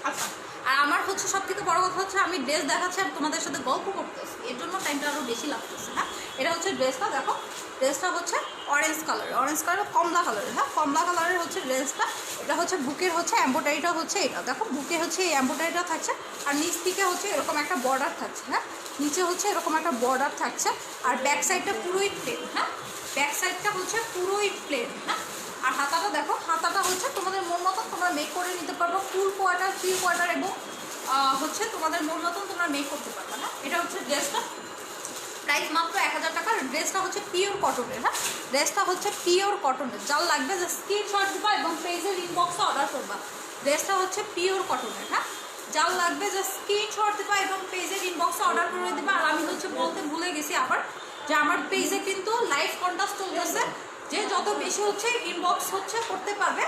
আচ্ছা আর আমার হচ্ছে সব থেকে বড় কথা হচ্ছে আমি ড্রেস দেখাচ্ছি আর তোমাদের সাথে গল্প করতেছি, এর জন্য টাইমটা আরও বেশি লাগতেছে। হ্যাঁ, এটা হচ্ছে ড্রেসটা, দেখো ড্রেসটা হচ্ছে অরেঞ্জ কালার কমলা কালারের। হ্যাঁ, কমলা কালারের হচ্ছে ড্রেসটা। এটা হচ্ছে বুকের হচ্ছে এম্ব্রয়ডারিটা হচ্ছে এটা, দেখো বুকে হচ্ছে এই এম্ব্রয়ডারিটা থাকছে আর নিচ থেকে হচ্ছে এরকম একটা বর্ডার থাকছে। হ্যাঁ, নিচে হচ্ছে এরকম একটা বর্ডার থাকছে আর ব্যাক সাইডটা পুরোই প্লেন। হ্যাঁ, ব্যাক সাইডটা হচ্ছে পুরোই প্লেন। হ্যাঁ, আর হাতাটা দেখো, হাতাটা হচ্ছে তোমাদের মন মতন তোমরা মেক করে নিতে পারবো, ফুল কোয়ার্টার, 3 কোয়ার্টার এবং হচ্ছে তোমাদের মন মতন তোমরা মেক করতে পারবে। না, এটা হচ্ছে ড্রেসটা, প্রাইস মাত্র 1000 টাকা। ড্রেসটা হচ্ছে পিওর কটনের। হ্যাঁ, ড্রেসটা হচ্ছে পিওর কটনের, যার লাগবে যে স্ক্রিনশট দিবা এবং পেজের ইনবক্সে অর্ডার করবা। ড্রেসটা হচ্ছে পিওর কটনের। হ্যাঁ, যার লাগবে যে স্ক্রিনশট দিবা এবং পেজের ইনবক্সে অর্ডার করে দিবা। আর আমি হচ্ছে বলতে ভুলে গেছি আবার যে আমার পেজে কিন্তু লাইভ কন্টেস্ট চলতেছে, যে যত বেশি হচ্ছে ইনবক্স হচ্ছে করতে পারবে,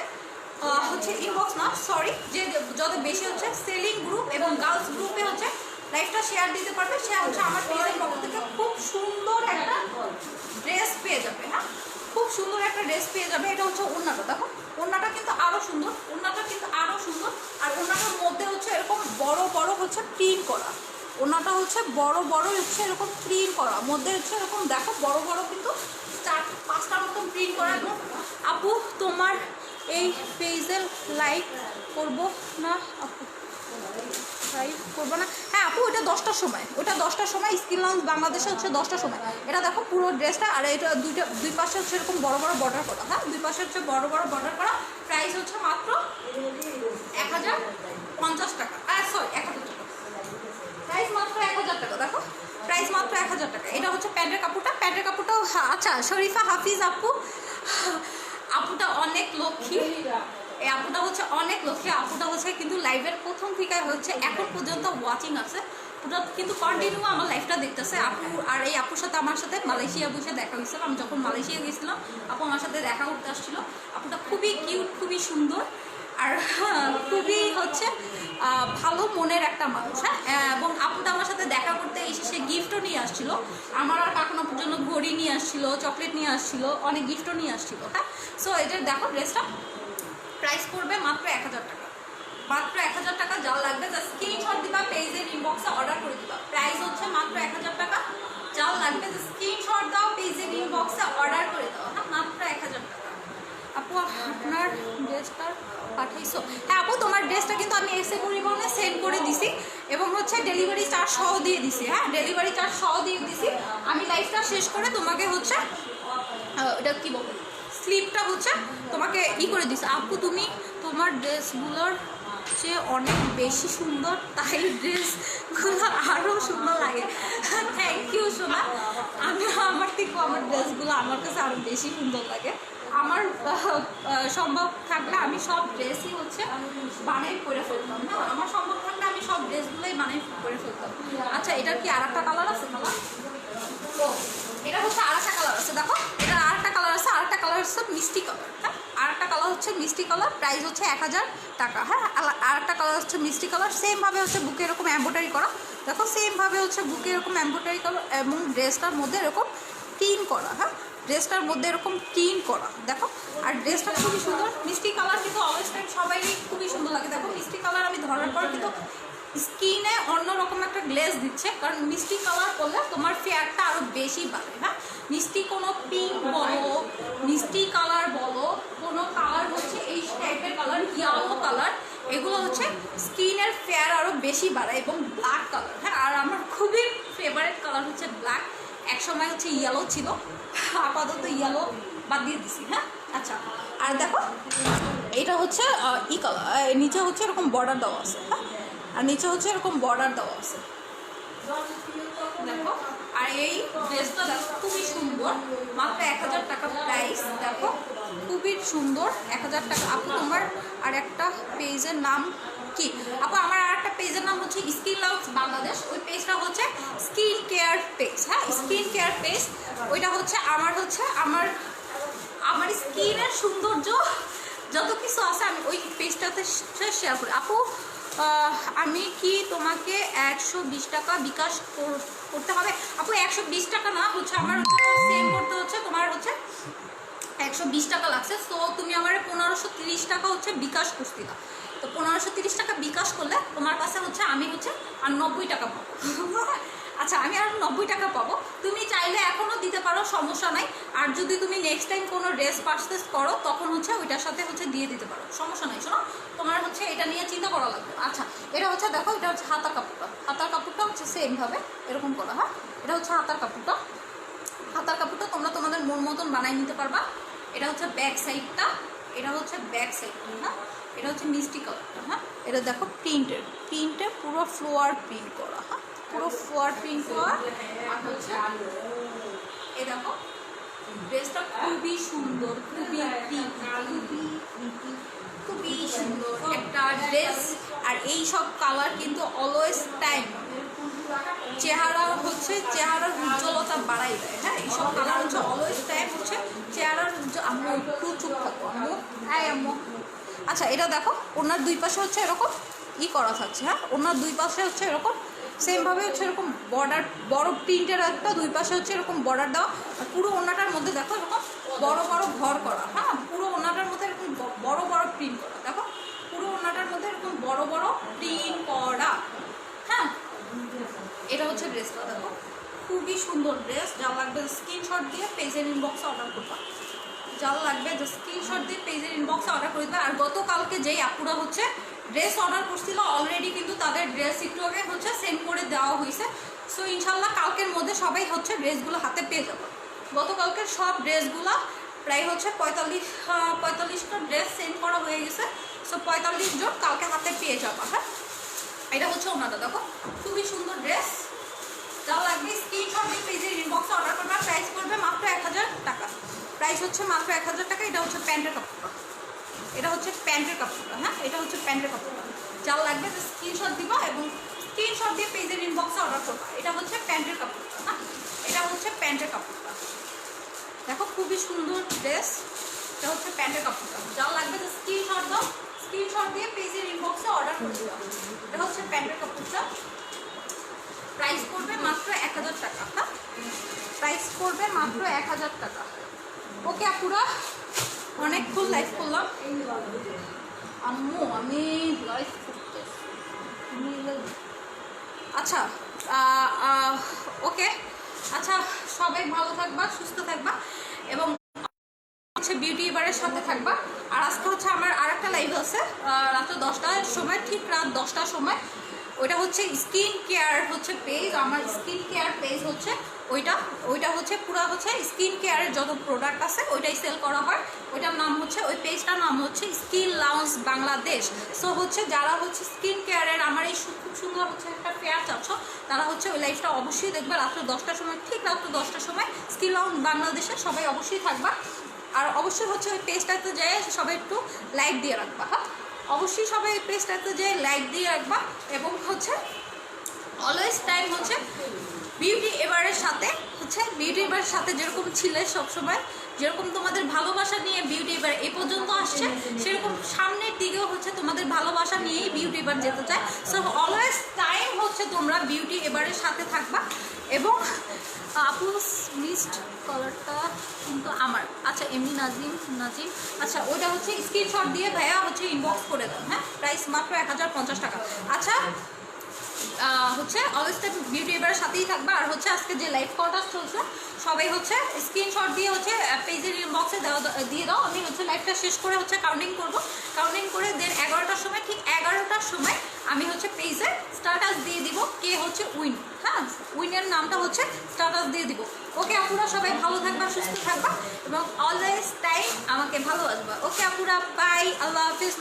হচ্ছে ইনবক্স না সরি, যে যত বেশি হচ্ছে সেলিং গ্রুপ এবং গার্লস গ্রুপে হচ্ছে লাইভটা শেয়ার দিতে পারবে, সে হচ্ছে আমার পেজের পক্ষ থেকে খুব সুন্দর একটা ড্রেস পেয়ে যাবে। হ্যাঁ, খুব সুন্দর একটা ড্রেস পেয়ে যাবে। এটা হচ্ছে ওড়নাটা, দেখো ওড়নাটা কিন্তু আরও সুন্দর, ওড়নাটা কিন্তু আরও সুন্দর। আর ওড়নাটার মধ্যে হচ্ছে এরকম বড় বড় হচ্ছে প্রিন্ট করা, ওড়নাটা হচ্ছে বড় বড় হচ্ছে এরকম প্রিন্ট করা, মধ্যে হচ্ছে এরকম দেখো বড় বড় কিন্তু 4-5টার মতন প্রিন্ট করা। এবং আপু তোমার এই পেজের লাইক করবো না আপু, লাইভ করবো না? হ্যাঁ আপু, ওটা 10টার সময়, ওটা 10টার সময় স্কিল লঞ্চ বাংলাদেশে হচ্ছে 10টার সময়। এটা দেখো পুরো ড্রেসটা, আর এটা দুই পাশে হচ্ছে এরকম বড় বড় বর্ডার করা। হ্যাঁ, দুই পাশে হচ্ছে বড় বড় বর্ডার করা। প্রাইস হচ্ছে মাত্র 1050 টাকা, সরি 1000 টাকা, প্রাইস মাত্র 1000 টাকা। দেখো প্রাইস মাত্র 1000 টাকা। এটা হচ্ছে প্যান্টের কাপড়টা, প্যান্টের কাপড়টাও আচ্ছা শরীফা হাফিজ আপু, আপুটা অনেক লক্ষ্মী, এই আপুটা হচ্ছে অনেক লক্ষ্মী। আপুটা হচ্ছে কিন্তু লাইভের প্রথম থেকে হচ্ছে এখন পর্যন্ত ওয়াচিং আছে, ওটা কিন্তু কন্টিনিউ আমার লাইভটা দেখতেছে আপু। আর এই আপুর সাথে আমার সাথে মালয়েশিয়া বসে দেখা হয়েছিল, আমি যখন মালয়েশিয়া গেছিলাম আপু আমার সাথে দেখা করতে আসছিল। আপুটা খুবই কিউট, খুবই সুন্দর আর খুবই হচ্ছে ভালো মনের একটা মানুষ। হ্যাঁ, এবং আপুটা আমার সাথে দেখা করতে এসে সে গিফটও নিয়ে আসছিল, আমার আর কাকুনাপুর জন্য ঘড়ি নিয়ে আসছিল, চকলেট নিয়ে আসছিল, অনেক গিফটও নিয়ে আসছিল। হ্যাঁ, সো এটা দেখো ড্রেসটা প্রাইস পড়বে মাত্র 1000 টাকা, মাত্র 1000 টাকা। যা লাগবে যা স্ক্রিনশট দিবা, পেজের ইনবক্সে অর্ডার করে দিবা। প্রাইস হচ্ছে মাত্র 1000 টাকা। যা লাগবে যে স্ক্রিনশট দাও, পেজের ইনবক্সে অর্ডার করে দাও। হ্যাঁ, মাত্র 1000 টাকা। আপু আপনার ড্রেসটা পাঠাইছো? হ্যাঁ আপু, তোমার ড্রেসটা কিন্তু আমি এসে পরিবহনে সেন্ড করে দিছি এবং হচ্ছে ডেলিভারি চার্জ সহ দিয়ে দিছি। হ্যাঁ, ডেলিভারি চার্জ সহ দিয়ে দিছি। আমি লাইফটা শেষ করে তোমাকে হচ্ছে এটা কী বলবো, স্লিপটা হচ্ছে তোমাকে করে দিছে। আপু তুমি তোমার ড্রেসগুলোর চেয়ে অনেক বেশি সুন্দর, তাই ড্রেসগুলো আরও সুন্দর লাগে। থ্যাংক ইউ সোনা, আমার থেকে আমার ড্রেসগুলো আমার কাছে আরও বেশি সুন্দর লাগে। আমার সম্ভব থাকলে আমি সব ড্রেসই হচ্ছে বানাই করে ফেলতাম। না, আমার সম্ভব থাকলে আমি সব ড্রেসগুলোই বানাই করে ফেলতাম। আচ্ছা, এটার কি আর একটা কালার আছে? কালার এটা হচ্ছে আর একটা কালার আছে, দেখো এটা আর একটা কালার আছে, আর একটা কালার হচ্ছে মিষ্টি কালার। হ্যাঁ, আর একটা কালার হচ্ছে মিষ্টি কালার, প্রাইস হচ্ছে 1000 টাকা। হ্যাঁ, আর একটা কালার হচ্ছে মিষ্টি কালার, সেমভাবে হচ্ছে বুকে এরকম এম্ব্রয়ডারি করা, দেখো সেমভাবে হচ্ছে বুকে এরকম এম্ব্রয়ডারি করা এবং ড্রেসটার মধ্যে এরকম প্রিন্ট করা। হ্যাঁ, ড্রেসটার মধ্যে এরকম প্রিন্ট করা, দেখো। আর ড্রেসটা খুবই সুন্দর, মিষ্টি কালার কিন্তু অলওয়েজ টাইম সবাইই খুবই সুন্দর লাগে। দেখো মিষ্টি কালার আমি ধরার পর কিন্তু স্কিনে অন্যরকম একটা গ্লেজ দিচ্ছে, কারণ মিষ্টি কালার করলে তোমার ফেয়ারটা আরও বেশি বাড়ে। হ্যাঁ, মিষ্টি কোনো পিঙ্ক বলো, মিষ্টি কালার বলো, কোনো কালার হচ্ছে এই টাইপের কালার, ইয়েলো কালার, এগুলো হচ্ছে স্কিনের ফেয়ার আরও বেশি বাড়ায়। এবং ব্ল্যাক কালার, হ্যাঁ, আর আমার খুবই ফেভারিট কালার হচ্ছে ব্ল্যাক। একসময় হচ্ছে ইয়েলো ছিল, আপাতত ইয়েলো বাদ দিয়ে দিছি। হ্যাঁ, আচ্ছা, আর দেখো এটা হচ্ছে কালার, নিচে হচ্ছে এরকম বর্ডার দেওয়া আছে। হ্যাঁ, আর নিচে হচ্ছে এরকম বর্ডার দেওয়া আছে, দেখো। আর এই ড্রেসটা দেখো খুবই সুন্দর, মাত্র 1000 টাকা প্রাইস। দেখো খুবই সুন্দর, 1000 টাকা। আপু তোমার আর একটা পেজের নাম কি? আপু আমার আর একটা পেজের নাম হচ্ছে স্কিন লঞ্চ বাংলাদেশ, ওই পেজটা হচ্ছে স্কিন কেয়ার পেজ। হ্যাঁ, স্কিন কেয়ার পেজ, ওইটা হচ্ছে আমার স্কিনের সৌন্দর্য যত কিছু আছে আমি ওই পেজটাতে শেয়ার করি। আপু আমি কি তোমাকে 120 টাকা বিকাশ করতে হবে? আপু 120 টাকা না, হচ্ছে আমার সেম করতে হচ্ছে তোমার হচ্ছে 120 টাকা লাগছে। তো তুমি আমার 1530 টাকা হচ্ছে বিকাশ করছি না, তো 1530 টাকা বিকাশ করলে তোমার কাছে হচ্ছে আমি হচ্ছে আর 90 টাকা পাবো। আচ্ছা আমি আর 90 টাকা পাবো, তুমি চাইলে এখনও দিতে পারো, সমস্যা নাই। আর যদি তুমি নেক্সট টাইম কোনো ড্রেস পারচেস করো তখন হচ্ছে ওইটার সাথে হচ্ছে দিয়ে দিতে পারো, সমস্যা নাই। শোনো তোমার হচ্ছে এটা নিয়ে চিন্তা করা লাগবে। আচ্ছা এটা হচ্ছে দেখো, এটা হচ্ছে হাতার কাপড়টা, হাতার কাপড়টা হচ্ছে সেমভাবে এরকম করা। হ্যাঁ এটা হচ্ছে হাতার কাপড়টা, হাতার কাপড়টা তোমরা তোমাদের মন মতন বানাই নিতে পারবা। এটা হচ্ছে ব্যাক সাইডটা, এটা হচ্ছে ব্যাক সাইডটা। হ্যাঁ এটা হচ্ছে মিষ্টি কালারটা। হ্যাঁ এটা দেখো প্রিন্টে পুরো ফ্লোয়ার প্রিন্ট করা। হ্যাঁ পুরো ফ্লোয়ার প্রিন্ট করা। আর হচ্ছে এই দেখো ড্রেসটা খুবই সুন্দর, খুবই সুন্দর একটা ড্রেস। আর এই সব কালার কিন্তু অলওয়েজ টাইম চেহারার উজ্জ্বলতা বাড়াই দেয়। হ্যাঁ এইসব কালার হচ্ছে অলওয়েজ টাইম হচ্ছে চেহারার আম্মু একটু চুপ থাকবো, আম্মু। আচ্ছা এটা দেখো ওনার দুই পাশে হচ্ছে এরকম করা থাকছে। হ্যাঁ ওনার দুই পাশে হচ্ছে এরকম সেমভাবে হচ্ছে এরকম বর্ডার, বড় প্রিন্টের একটা দুই পাশে হচ্ছে এরকম বর্ডার দেওয়া। আর পুরো ওনাটার মধ্যে দেখো এরকম বড় বড় ঘর করা। হ্যাঁ পুরো ওনাটার মধ্যে এরকম বড় বড় প্রিন্ট করা। দেখো পুরো ওনাটার মধ্যে এরকম বড় বড় প্রিন্ট করা। হ্যাঁ এটা হচ্ছে ড্রেসটা দেখো, খুবই সুন্দর ড্রেস। যা লাগবে স্ক্রিনশট দিয়ে পেজের ইনবক্সে অর্ডার করবা, যা লাগবে যে স্ক্রিনশট দিয়ে পেজের ইনবক্সে অর্ডার করে দেবে। আর গতকালকে যেই আপুরা হচ্ছে ড্রেস অর্ডার করছিল অলরেডি কিন্তু তাদের ড্রেস একটু আগে হচ্ছে সেন্ড করে দেওয়া হয়েছে। সো ইনশাল্লাহ কালকের মধ্যে সবাই হচ্ছে ড্রেসগুলো হাতে পেয়ে যাবে। গতকালকের সব ড্রেসগুলো প্রায় হচ্ছে 45টা ড্রেস সেন্ড করা হয়ে গেছে। সো 45 জন কালকে হাতে পেয়ে যাবা। হ্যাঁ এটা হচ্ছে ওনাটা দেখো, খুবই সুন্দর ড্রেস। যা লাগবে স্ক্রিনশট দিয়ে পেজের ইনবক্সে অর্ডার করবা। প্রাইস করবে মাত্র 1000 টাকা, প্রাইস হচ্ছে মাত্র 1000 টাকা। এটা হচ্ছে প্যান্টের কাপড়টা, এটা হচ্ছে প্যান্টের কাপড়টা। হ্যাঁ এটা হচ্ছে প্যান্টের কাপড়টা। যা লাগবে স্ক্রিনশট দিবা এবং স্ক্রিনশট দিয়ে পেজের ইনবক্সে অর্ডার করবা। এটা হচ্ছে প্যান্টের কাপড়টা। হ্যাঁ এটা হচ্ছে প্যান্টের কাপড়টা দেখো, খুবই সুন্দর ড্রেস। এটা হচ্ছে প্যান্টের কাপড়টা। যা লাগবে স্ক্রিনশট দাও, স্ক্রিনশট দিয়ে পেজের ইনবক্সে অর্ডার করে দিবা। এটা হচ্ছে প্যান্টের কাপড়টা, প্রাইস করবে মাত্র 1000 টাকা। হ্যাঁ প্রাইস করবে মাত্র 1000 টাকা। ওকে আপুরা, অনেকক্ষণ লাইভ করলাম। আম্মু আমি লাইভ করতেছি। আচ্ছা ওকে, আচ্ছা সবাই ভালো থাকবা, সুস্থ থাকবা এবং হচ্ছে বিউটি এবারের সাথে থাকবা। আর আজকে হচ্ছে আমার আরেকটা লাইভ আছে রাত 10টার সময়, ঠিক রাত 10টার সময়। ওইটা হচ্ছে স্কিন কেয়ার হচ্ছে পেজ, আমার স্কিন কেয়ার পেজ হচ্ছে ওইটা হচ্ছে পুরো হচ্ছে স্কিন কেয়ারের যত প্রোডাক্ট আছে ওইটাই সেল করা হয়। ওইটার নাম হচ্ছে, ওই পেজটার নাম হচ্ছে স্কিন লাউঞ্জ বাংলাদেশ। সো হচ্ছে যারা হচ্ছে স্কিন কেয়ারের আমার এই খুব সুন্দর হচ্ছে একটা ফেয়ার চাচ্ছ, তারা হচ্ছে ওই লাইভটা অবশ্যই দেখবে রাত্রে 10টার সময়, ঠিক রাত্রে 10টার সময় স্কিন লাউঞ্জ বাংলাদেশে সবাই অবশ্যই থাকবা। আর অবশ্যই হচ্ছে ওই পেজটাতে যেয়ে সবাই একটু লাইক দিয়ে রাখবা। হ্যাঁ অবশ্যই সবাই ওই পেজটাতে যেয়ে লাইক দিয়ে রাখবা এবং হচ্ছে অলওয়েজ টাইম হচ্ছে বিউটি এবারের সাথে হচ্ছে, বিউটি এবারের সাথে যেরকম ছিলে সবসময়, যেরকম তোমাদের ভালোবাসা নিয়ে বিউটি এবার এই পর্যন্ত আসছে, সেরকম সামনের দিকেও হচ্ছে তোমাদের ভালোবাসা নিয়েই বিউটি এবার যেতে চায়। সো অলওয়েজ টাইম হচ্ছে তোমরা বিউটি এবারের সাথে থাকবা। এবং আপুস মিসড কালারটা কিন্তু আমার, আচ্ছা এমনি নাজিম, আচ্ছা ওইটা হচ্ছে স্ক্রিনশট দিয়ে ভাইয়া হচ্ছে ইনবক্স করে দাও। হ্যাঁ প্রাইস মাত্র 1050 টাকা। আচ্ছা হচ্ছে অলওয়েজ টাইম বিউটি এবারের সাথেই থাকবা। আর হচ্ছে আজকে যে লাইভ কলটা চলছে সবাই হচ্ছে স্ক্রিনশট দিয়ে হচ্ছে পেজের ইনবক্সে দিয়ে দাও। আমি হচ্ছে লাইভটা শেষ করে হচ্ছে কাউন্টিং করবো, কাউন্টিং করে দেন 11টার সময়, ঠিক 11টার সময় আমি হচ্ছে পেজে স্ট্যাটাস দিয়ে দিব কে হচ্ছে উইন। হ্যাঁ উইনের নামটা হচ্ছে স্ট্যাটাস দিয়ে দিব। ওকে আপুরা সবাই ভালো থাকবা, সুস্থ থাকবা এবং অলওয়েজ টাইম আমাকে ভালোবাসবা। ওকে আপুরা বাই, আল্লাহ হাফিজ।